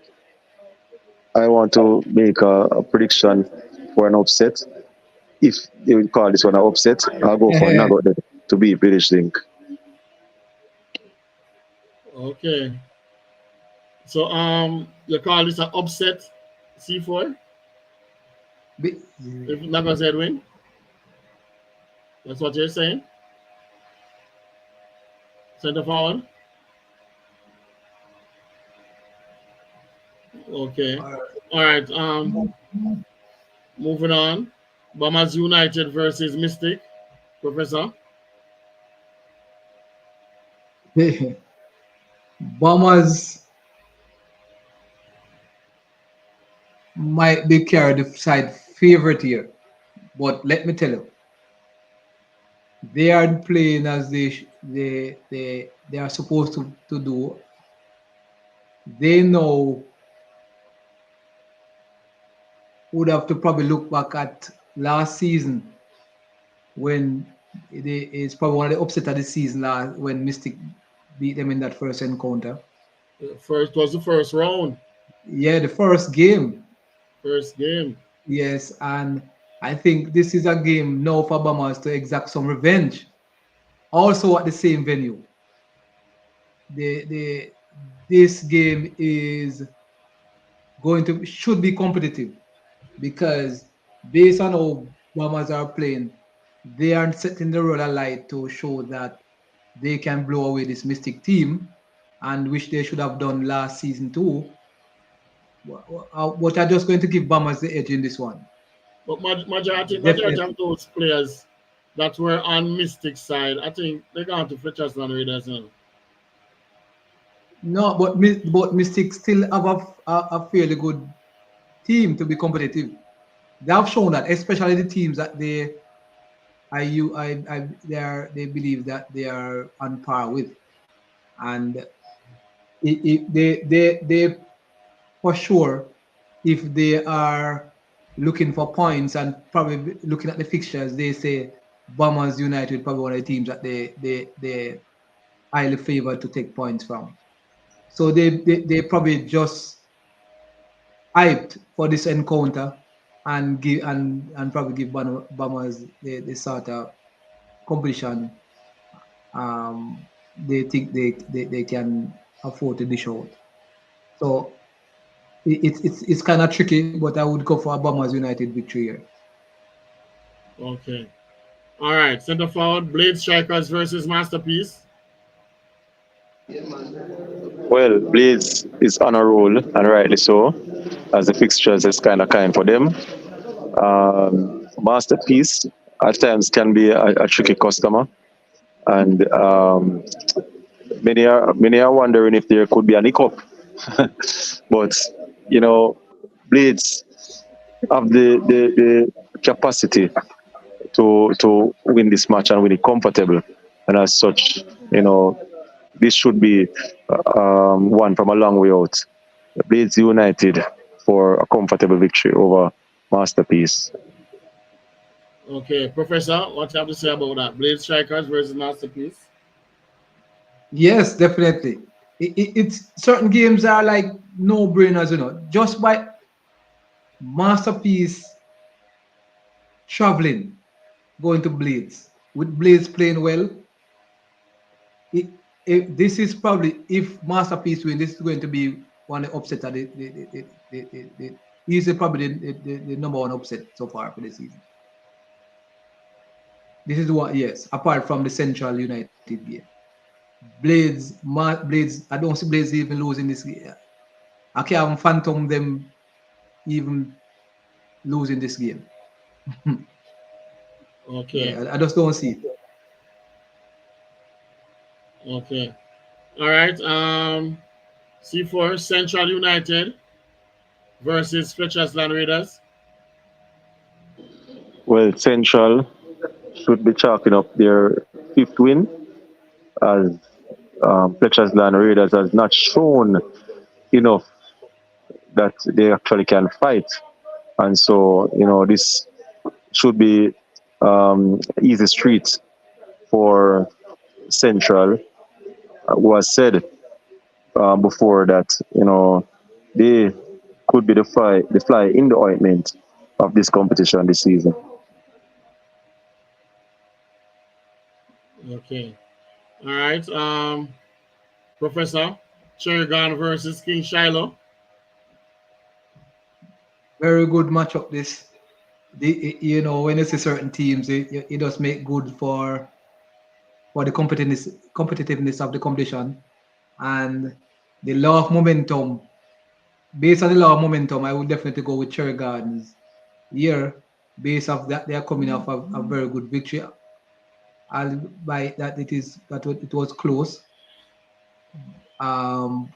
I want to make a prediction for an upset, if they would call this one an upset, I'll go for Nago Ed to beat Village Link. Okay. So you call this an upset C4 if Naga Z win? That's what you're saying? Center forward? Okay. All right. Moving on. Bombers United versus Mystic. Professor. Bombers might be carried side favorite here, but let me tell you, they are playing as they are supposed to do. They know would have to probably look back at last season when it's probably one of the upset of the season last when Mystic beat them in that first encounter. First was the first round. Yeah, the first game. First game. Yes, and I think this is a game now for Bombers to exact some revenge. Also at the same venue. The this game is going to should be competitive because based on how Bombers are playing, they are setting the roller light to show that they can blow away this Mystic team, and which they should have done last season too. But are just going to give Bombers the edge in this one. But majority of Definitely. those players that were on Mystic side, I think they're going to Fletcher's and Raiders now. No, but Mystic still have a fairly good team to be competitive. They have shown that, especially the teams that they believe that they are on par with, and they for sure, if they are looking for points and probably looking at the fixtures, they say Bombers United probably one of the teams that they highly favored to take points from. So they probably just hyped for this encounter and probably give Bombers the sort of competition they think they can afford to dish out. So it's kind of tricky, but I would go for a Bombers United victory here. Okay. All right. Center forward, Blade Strikers versus Masterpiece. Well, Blades is on a roll, and rightly so, as the fixtures is kind for them. Masterpiece at times can be a tricky customer, and many are wondering if there could be an hiccup. But you know, Blades have the capacity to win this match and win it comfortable, and as such, this should be one from a long way out. Blades United for a comfortable victory over Masterpiece. Okay. Professor, what you have to say about that? Blade Strikers versus Masterpiece. Yes, definitely. It's certain games are like no brainers, just by Masterpiece traveling, going to Blades, with Blades playing well. It, this is probably, if Masterpiece win, this is going to be one upset of he's probably the number one upset so far for the season. This is what, yes, apart from the Central United game. Blades, I don't see Blades even losing this game. I can't phantom them even losing this game. Okay. Yeah, I just don't see it. Okay. All right. C4 Central United versus Fletcher's Land Raiders. Well, Central should be chalking up their fifth win, as Fletcher's Land Raiders has not shown enough that they actually can fight. And so, this should be easy street for Central, who has said before that, they could be the fly in the ointment of this competition this season. Okay. All right. Professor Cherrigan versus King Shiloh. Very good matchup. This, when you see certain teams, it does make good for the competitiveness of the competition, and the law of momentum. Based on the law of momentum, I would definitely go with Cherry Gardens here. Based off that, they are coming off a very good victory. By that, it was close.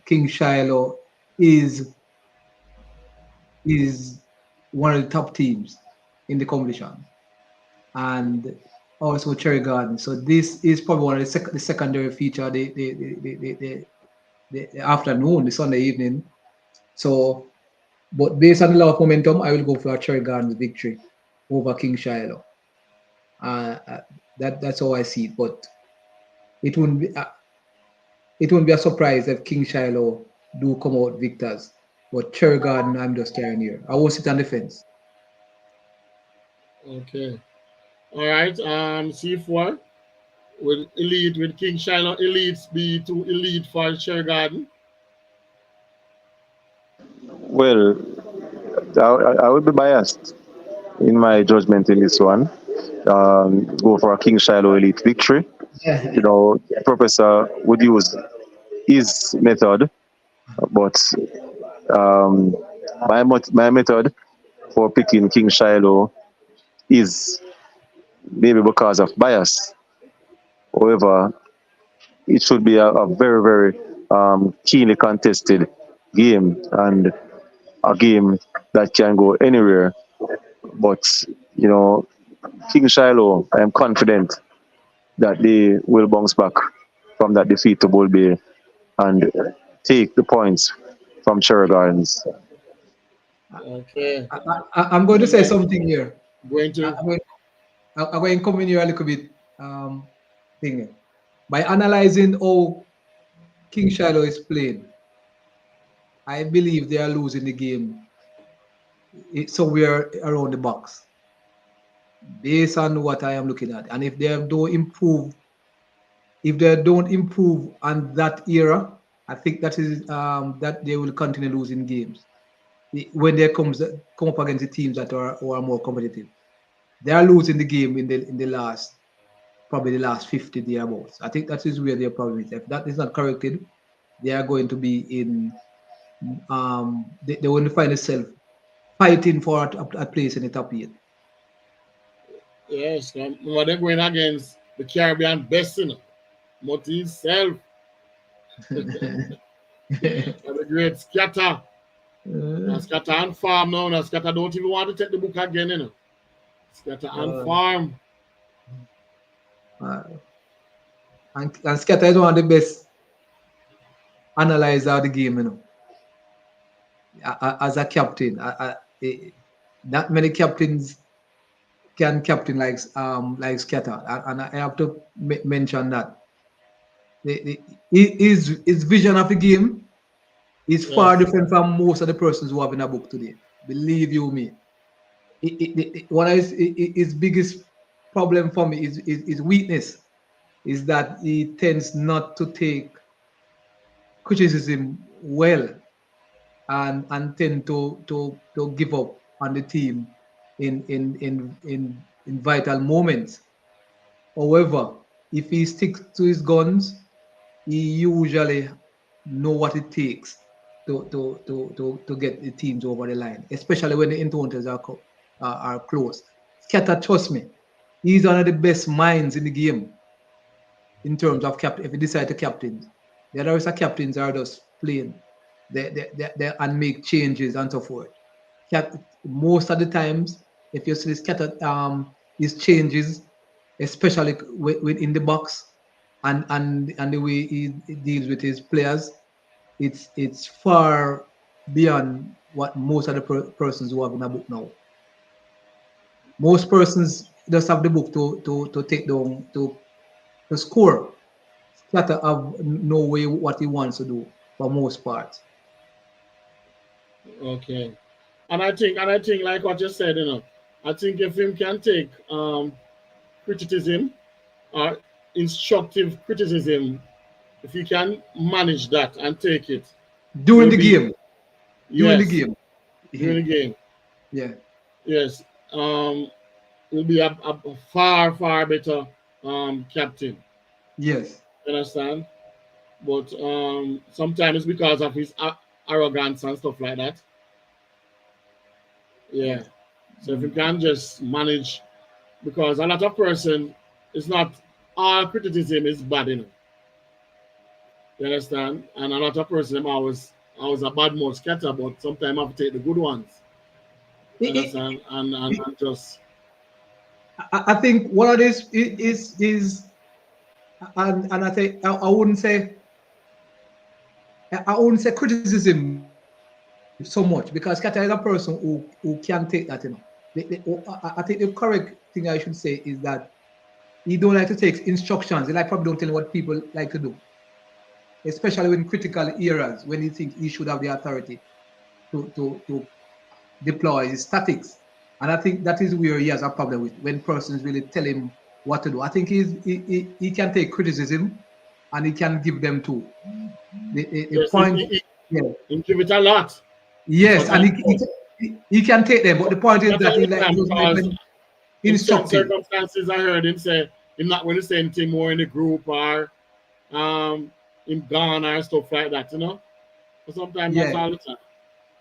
King Shiloh is one of the top teams in the competition, and also Cherry Garden. So this is probably one of the secondary feature the afternoon, the Sunday evening. So, but based on the law of momentum, I will go for a Cherry Gardens victory over King Shiloh. That's how I see it. But it wouldn't be a surprise if King Shiloh do come out victors. But Cherry Garden, I'm just carrying here. I will sit on the fence. Okay. All right. C4 with Elite with King Shiloh. Elites be to Elite for Cherry Garden. Well, I would be biased in my judgment in this one. Go for a King Shiloh Elite victory. Professor would use his method, but um, my method for picking King Shiloh is maybe because of bias. However, it should be a very, very keenly contested game, and a game that can go anywhere. But, you know, King Shiloh, I am confident that they will bounce back from that defeat to Bull Bay and take the points from Cherry Gardens. Okay. I'm going to say something here. Going to I'm going to come in here a little bit thing. By analyzing how King Shiloh is playing, I believe they are losing the game somewhere around the box, based on what I am looking at. And if they don't improve on that era, I think that is that they will continue losing games when they come up against the teams that are more competitive. They are losing the game in the last, probably the last 50 thereabouts. I think that is where their problem is. If that is not corrected, they are going to be in they will find themselves fighting for a place in the top eight. yes. They're going against the Caribbean best, Moti self. The great Scatter. Now Scatter and Farm now. Now Scatter don't even want to take the book again, Scatter and Farm. And Scatter is one of the best analyzer of the game, as a captain. Not many captains can captain like Scatter, and I have to mention that his vision of the game is far different from most of the persons who have in a book today. Believe you me. One of his biggest problem for me is his weakness is that he tends not to take criticism well, and tend to give up on the team in vital moments. However, if he sticks to his guns, he usually know what it takes to get the teams over the line, especially when the encounters are close. Scatter, trust me, he's one of the best minds in the game in terms of captain. If you decide to captain, the other rest of captains are just playing, they and make changes and so forth. Most of the times, if you see Scatter, his changes, especially within the box, and the way he deals with his players, it's far beyond what most of the persons who have in a book now. Most persons just have the book to take down to score. Scatter have no way what he wants to do for most parts. Okay. And I think like what you said, I think if him can take criticism or instructive criticism, if he can manage that and take it, During will the be game, during the yes, game, during the game. yeah, Yes. Will be a far, far better captain. yes. You understand? But sometimes because of his arrogance and stuff like that. Yeah. So if you can just manage, because a lot of person, it's not all criticism is bad, You understand? And a lot of person always a bad mouth scatter, but sometimes I have to take the good ones. You It, it, understand? And just I think one of this is and I think I wouldn't say criticism so much because Kata is a person who can take that, I think the correct thing I should say is that he don't like to take instructions. He like probably don't tell what people like to do, especially in critical areas when he think he should have the authority to deploy his tactics. And I think that is where he has a problem with when persons really tell him what to do. I think he can take criticism and he can give them too. The yes, point, yeah, he give it a lot. That's yes, what and I he, know. he, he can take them, but the point is Not that all he the like he time doesn't like because when in some instructive. circumstances I heard him say him not going to say anything more in the group or um in Ghana or stuff like that. But sometimes not Yeah, all the time.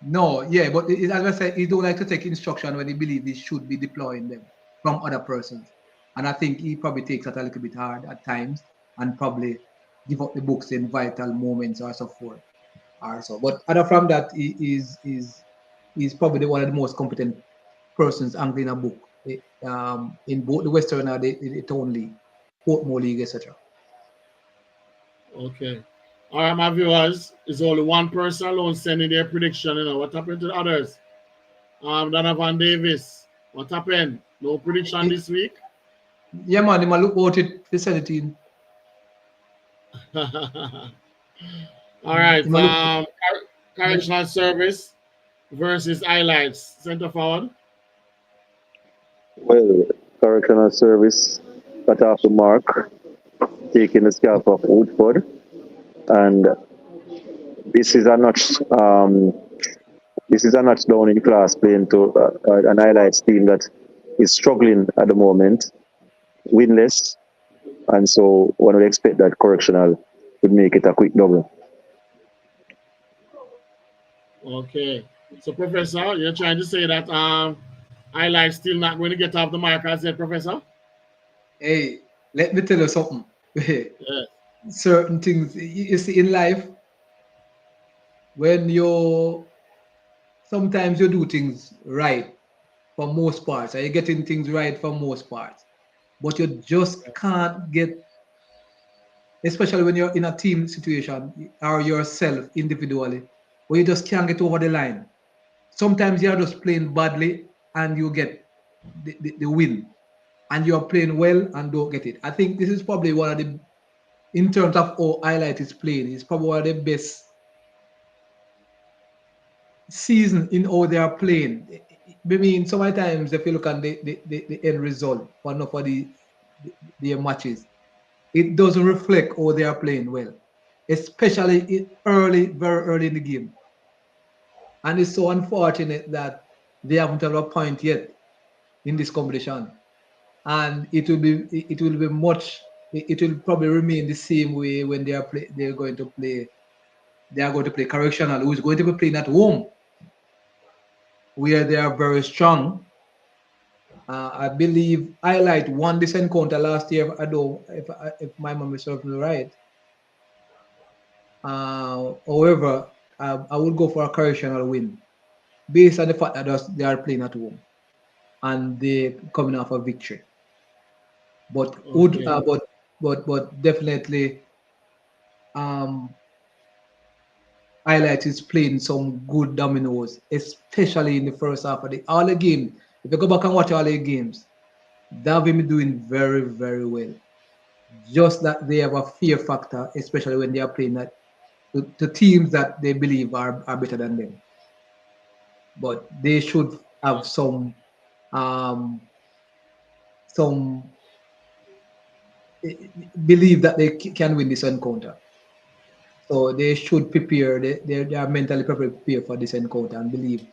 no, yeah, but as I said, he don't like to take instruction when he believe he should be deploying them from other persons. And I think he probably takes that a little bit hard at times and probably give up the books in vital moments or so forth. Or so. But other from that, he is probably one of the most competent persons angling a book in both the Western and the Town League, Portmore League, etc. Okay. All right, my viewers, it's only one person alone sending their prediction. What happened to the others? Donovan Davis, what happened? No prediction this week. Yeah, man, he might look out it for 17. All right. He might look, Correctional service versus highlights. Center forward. Well, correctional service cut off the mark, taking the scalp of Woodford, and this is a notch. This is a notch down in class playing to an highlights team that is struggling at the moment, winless, and so one would expect that correctional would make it a quick double. Okay. So, Professor, you're trying to say that highlights still not going to get off the mark as yet, Professor? hey, let me tell you something. Yes. Certain things you see in life, when you sometimes you do things right for most parts, and you're getting things right for most parts, but you just can't get, especially when you're in a team situation or yourself individually, where you just can't get over the line. Sometimes you're just playing badly and you get the win, and you're playing well and don't get it. I think this is probably one of the, in terms of how highlight is playing, it's probably one of the best season in how they are playing. I mean, sometimes if you look at the end result for enough of the matches, it doesn't reflect how they are playing well, especially very early in the game. And it's so unfortunate that they haven't had a point yet in this competition. and it will be much. It will probably remain the same way when they're going to play. They are going to play Correctional, who is going to be playing at home, where they are very strong. I believe Highlight won this encounter last year. I don't, if my memory serves me right. However, I would go for a Correctional win based on the fact that they are playing at home and they coming off a victory. But would Okay. but definitely um Highlight is playing some good dominoes, especially in the first half of the all the games. If you go back and watch all the games, they've been doing very, very well. Just that they have a fear factor, especially when they are playing that to teams that they believe are better than them. But they should have um some believe that they can win this encounter. So they should prepare. They are mentally prepared for this encounter and believe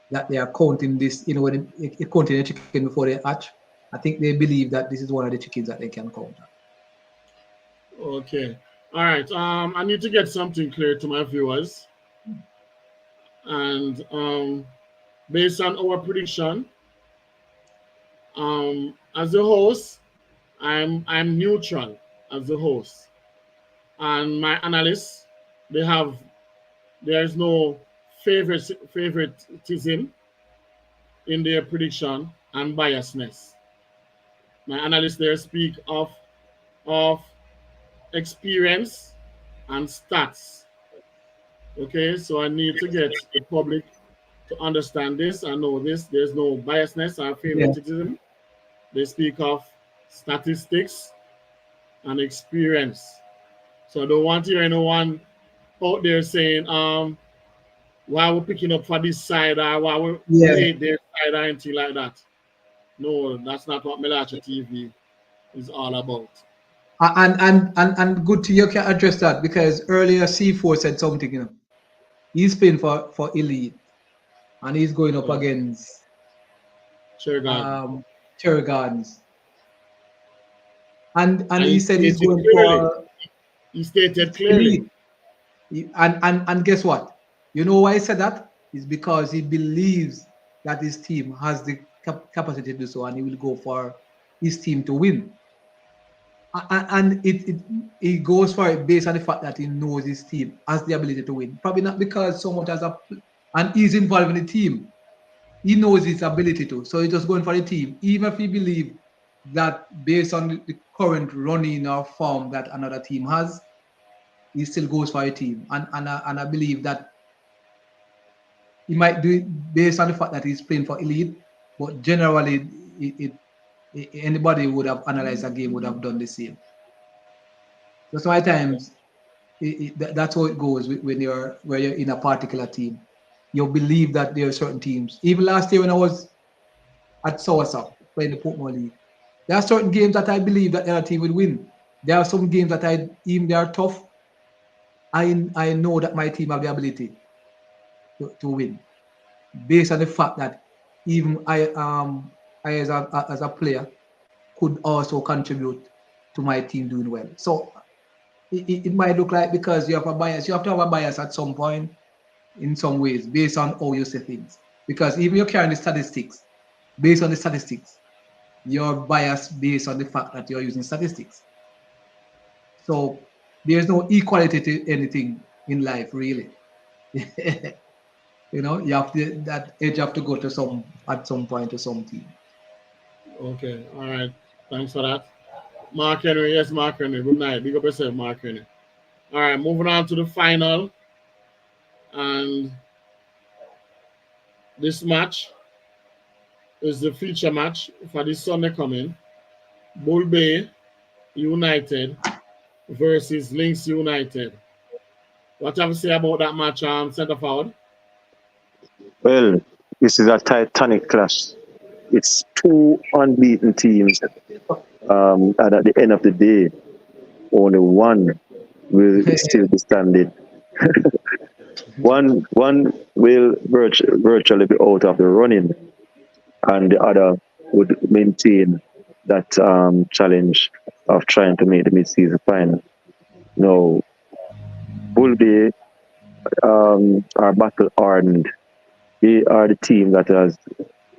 that they are counting this. You know, when counting a chicken before they hatch, I think they believe that this is one of the chickens that they can counter. Okay. All right. I need to get something clear to my viewers, and based on our prediction, as a host, I'm neutral as a host, and my analysts, they have there is no favoritism in their prediction and biasness. My analysts there speak of experience and stats. Okay, so I need to get the public to understand this and know this. There's no biasness or Yeah. favoritism. They speak of statistics and experience. So I don't want to hear anyone out there saying, why we're picking up for this side or why we Yeah. hate their side or anything like that. No, that's not what Mellache TV is all about. And good to you can address that because earlier C4 said something. You know, he's playing for Elite and he's going up Oh, against sure, God. Cherry Gardens, and And he he said he's stated going clearly. for He stated clearly. Elite. And guess what? You know why he said that? Is because he believes that his team has the capacity to do so, and he will go for his team to win. And he goes for it based on the fact that he knows his team has the ability to win. Probably not because so much as and he's involved in the team. He knows his ability to, so he's just going for the team, even if he believes that based on the current running or form that another team has, he still goes for a team. And I believe that he might do it based on the fact that he's playing for Elite, but generally, anybody who would have analyzed a game would have done the same. So sometimes that's how it goes when you're in a particular team. You believe that there are certain teams. Even last year when I was at Soursop playing the Portmore League, there are certain games that I believe that the other team will win. There are some games that even they are tough. I know that my team have the ability to win based on the fact that even I as a player could also contribute to my team doing well. So it might look like because you have a bias, you have to have a bias at some point in some ways based on how you see things. Because even you're carrying the statistics, based on the statistics, you're biased based on the fact that you're using statistics. So there's no equality to anything in life, really. You know, you have to that edge have to go to some at some point to some team. Okay, all right. Thanks for that. Mark Henry, yes, Mark Henry. Good night. Big up yourself, Mark Henry. All right, moving on to the final. And this match is the feature match for this Sunday coming. Bull Bay United versus Links United. What have you say about that match, centre forward? Well, this is a titanic clash. It's two unbeaten teams, and at the end of the day, only one will still be standing. One will virtually be out of the running, and the other would maintain that challenge of trying to make the mid-season final. No, Bull Bay are battle hardened. They are the team that has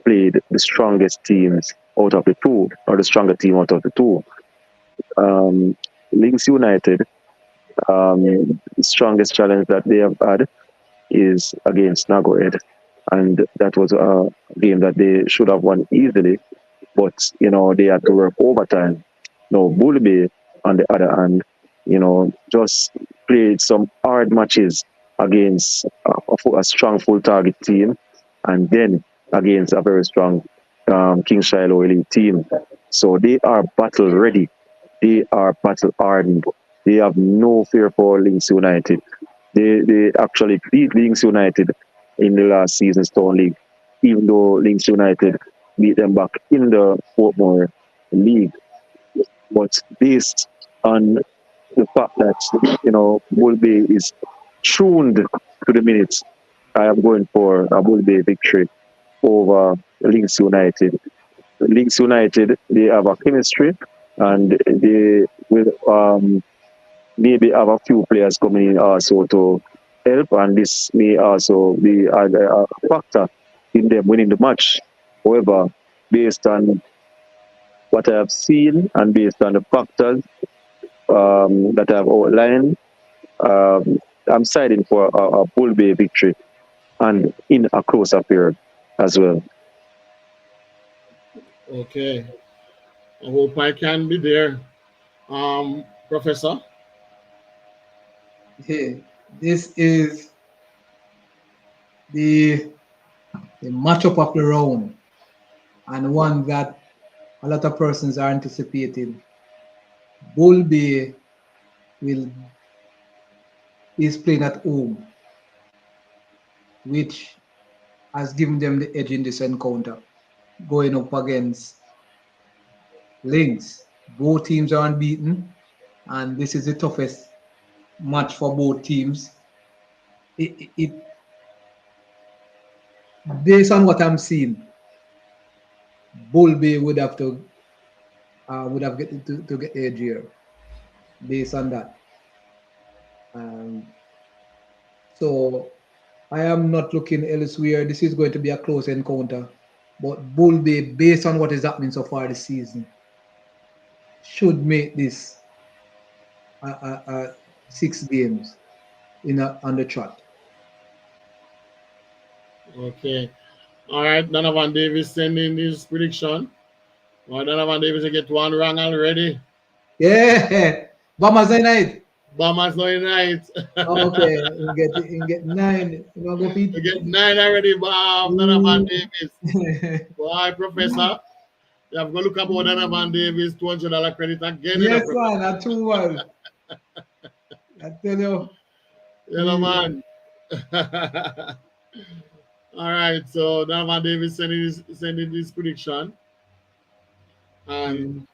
played the strongest teams out of the two, or the stronger team out of the two. Links United, the strongest challenge that they have had is against Nagoed, and that was a game that they should have won easily, but they had to work overtime. Now Bulby, on the other hand, just played some hard matches against a strong full target team, and then against a very strong King Shiloh elite team. So they are battle ready. They are battle hardened. They have no fear for Links United. They actually beat Links United in the last season's Stone League, even though Links United beat them back in the Portmore League. But based on the fact that, Bull Bay is tuned to the minutes, I am going for a Bull Bay victory over Links United. Links United, they have a chemistry, and they will maybe have a few players coming in also to help, and this may also be a factor in them winning the match. However, based on what I have seen and based on the factors that I have outlined, I'm siding for a Bull Bay victory and in a closer period as well. Okay. I hope I can be there. Professor? Yeah, this is the matchup of the round, and one that a lot of persons are anticipating. Bull Bay will is playing at home, which has given them the edge in this encounter, going up against Lynx. Both teams are unbeaten, and this is the toughest match for both teams. It based on what I'm seeing, Bull Bay would have get to get edge here, based on that. So I am not looking elsewhere. This is going to be a close encounter, but Bull Bay, based on what is happening so far this season, should make this 6 games on the trot. Okay. All right. Donovan Davis sending his prediction. Well, Donovan Davis will get one wrong already. Yeah, Bombers United. Bombers no right. Okay, you get 9. You want to go feed? You get 9 already, Donovan Davis. Why, Professor? You have to look about Donovan Davis, $200 credit again. Yes, man, at 2-1. I tell you. Man. All right, so Donovan Davis sending his prediction. And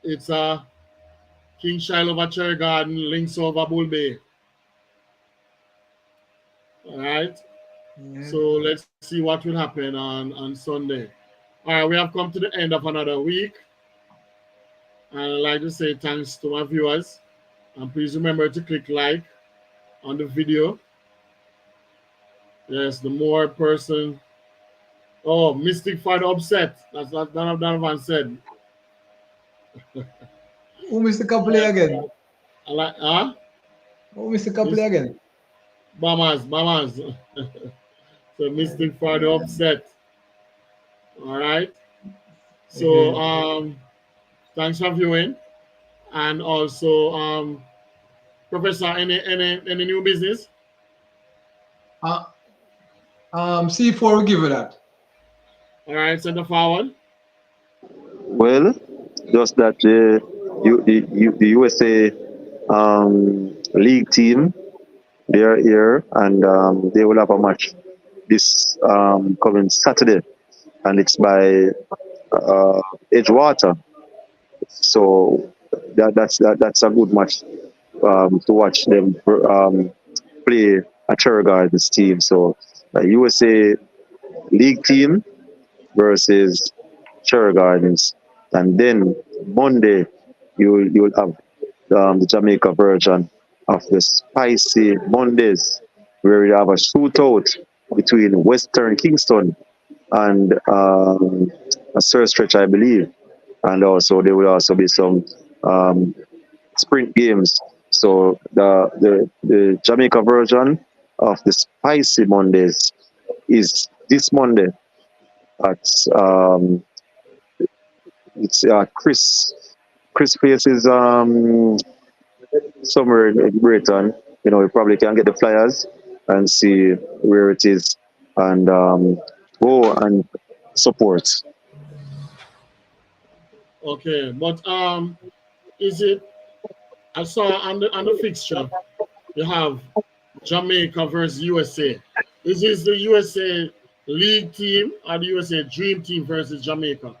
it's King Shiloh over Cherry Garden, Links over Bull Bay. All right. Yeah. So let's see what will happen on Sunday. All right, we have come to the end of another week. And I'd like to say thanks to my viewers. And please remember to click like on the video. Yes, the more person. Oh, Mystic for the upset. That's what Donovan said. Who Mr. Copley again? I like, huh? Who Mr. Copley again? Bombers. So Mystic for the upset. All right. So thanks for viewing. And also Professor, any new business? C4 will give it that. All right, center forward. Well, just that the USA league team, they are here, and they will have a match this coming Saturday, and it's by Edgewater. So that's a good match to watch them play a Cherry Gardens team. So the USA league team versus Cherry Gardens, and then Monday you'll have the Jamaica version of the Spicy Mondays, where you have a shootout between Western Kingston and a Sir Stretch, I believe, and also there will also be some um, sprint games. So the Jamaica version of the Spicy Mondays is this Monday at it's Chris Pace's somewhere in Britain. You know, you probably can get the flyers and see where it is and go and support. Okay, but is it? I saw on the fixture you have Jamaica versus USA. Is this the USA League team or the USA Dream Team versus Jamaica?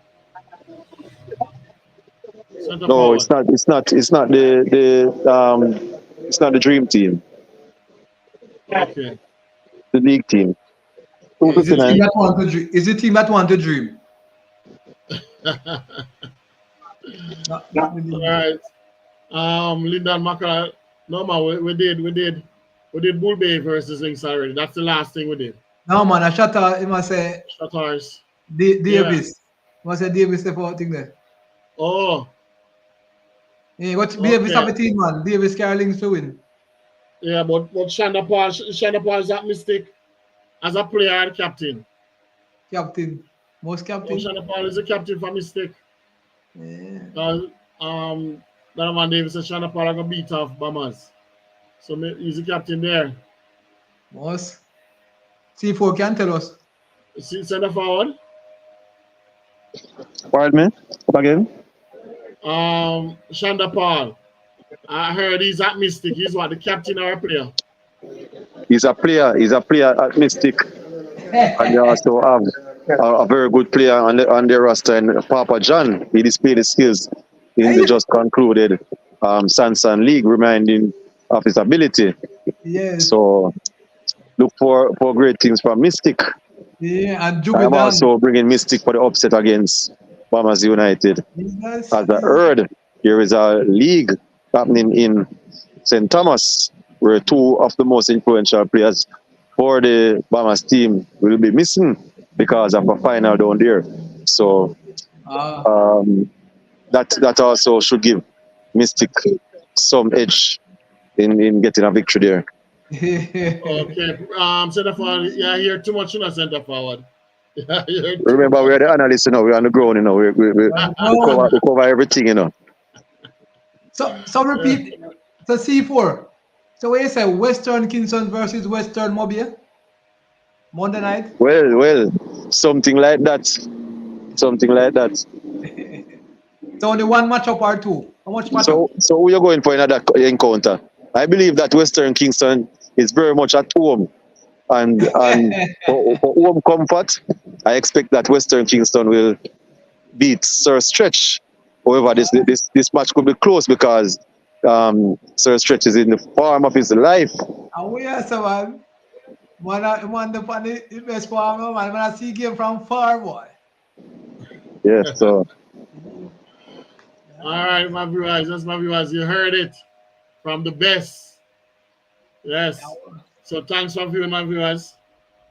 Center No, forward. it's not. It's not. It's not it's not the dream team. Okay. The league team. Is the team 259. that want to dream? Is the team that want to dream? Not the All league. right. Lyndon Macra. No man, we did Bull Bay versus Lynx already. That's the last thing we did. No man, I shut out. He must say Shutters. Davis. Yeah. He must say Davis the for thing there. Oh, Yeah, what Davis have okay. a team man? Davis Carlings to win. Yeah, but Shanda Paul is that mistake as a player and captain. Captain. Most Oh, captain. Shanda Paul is a captain for mistake. Yeah. That man Davis and Shanda Paul are gonna beat off Bombers. So he's the captain there. Most. C4 can tell us. Center forward. Pardon me. Come again. Shanda Paul. I heard he's at Mystic. He's what, the captain or a player? He's a player. He's a player at Mystic, and they also have a very good player on their roster. And Papa John, he displayed his skills in the just concluded Sansan League, reminding of his ability. Yes. So look for great things from Mystic. Yeah, and I'm Jubidan. also bringing Mystic for the upset against Bombers United. Yes. As I heard, there is a league happening in St. Thomas where two of the most influential players for the Bombers team will be missing because of a final down there. So that also should give Mystic some edge in getting a victory there. Okay. Center forward. Yeah, I hear too much in a center forward. Yeah, Remember, we're the analysts, you know, we're on the ground, you know, we cover everything, you know. So repeat. So C4. So what you say, Western Kingston versus Western Mobile? Monday night? Well, something like that. Something like that. So only one matchup or two? How much matchup? So who you going for in that encounter? I believe that Western Kingston is very much at home. And for home comfort, I expect that Western Kingston will beat Sir Stretch. However, this match could be close because Sir Stretch is in the form of his life. And we are so man. Man, the best form, man. I see game from far, boy. Yes, so. All right, my viewers. That's my viewers. You heard it from the best. Yes. So thanks for viewing, my viewers.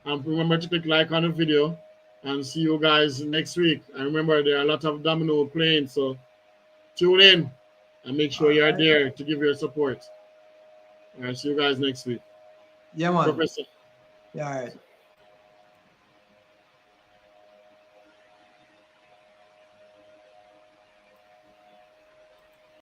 And remember to click like on the video and see you guys next week. And remember, there are a lot of domino playing, so tune in and make sure you're there to give your support. All right, see you guys next week. Yeah, man. Professor. Yeah, all right.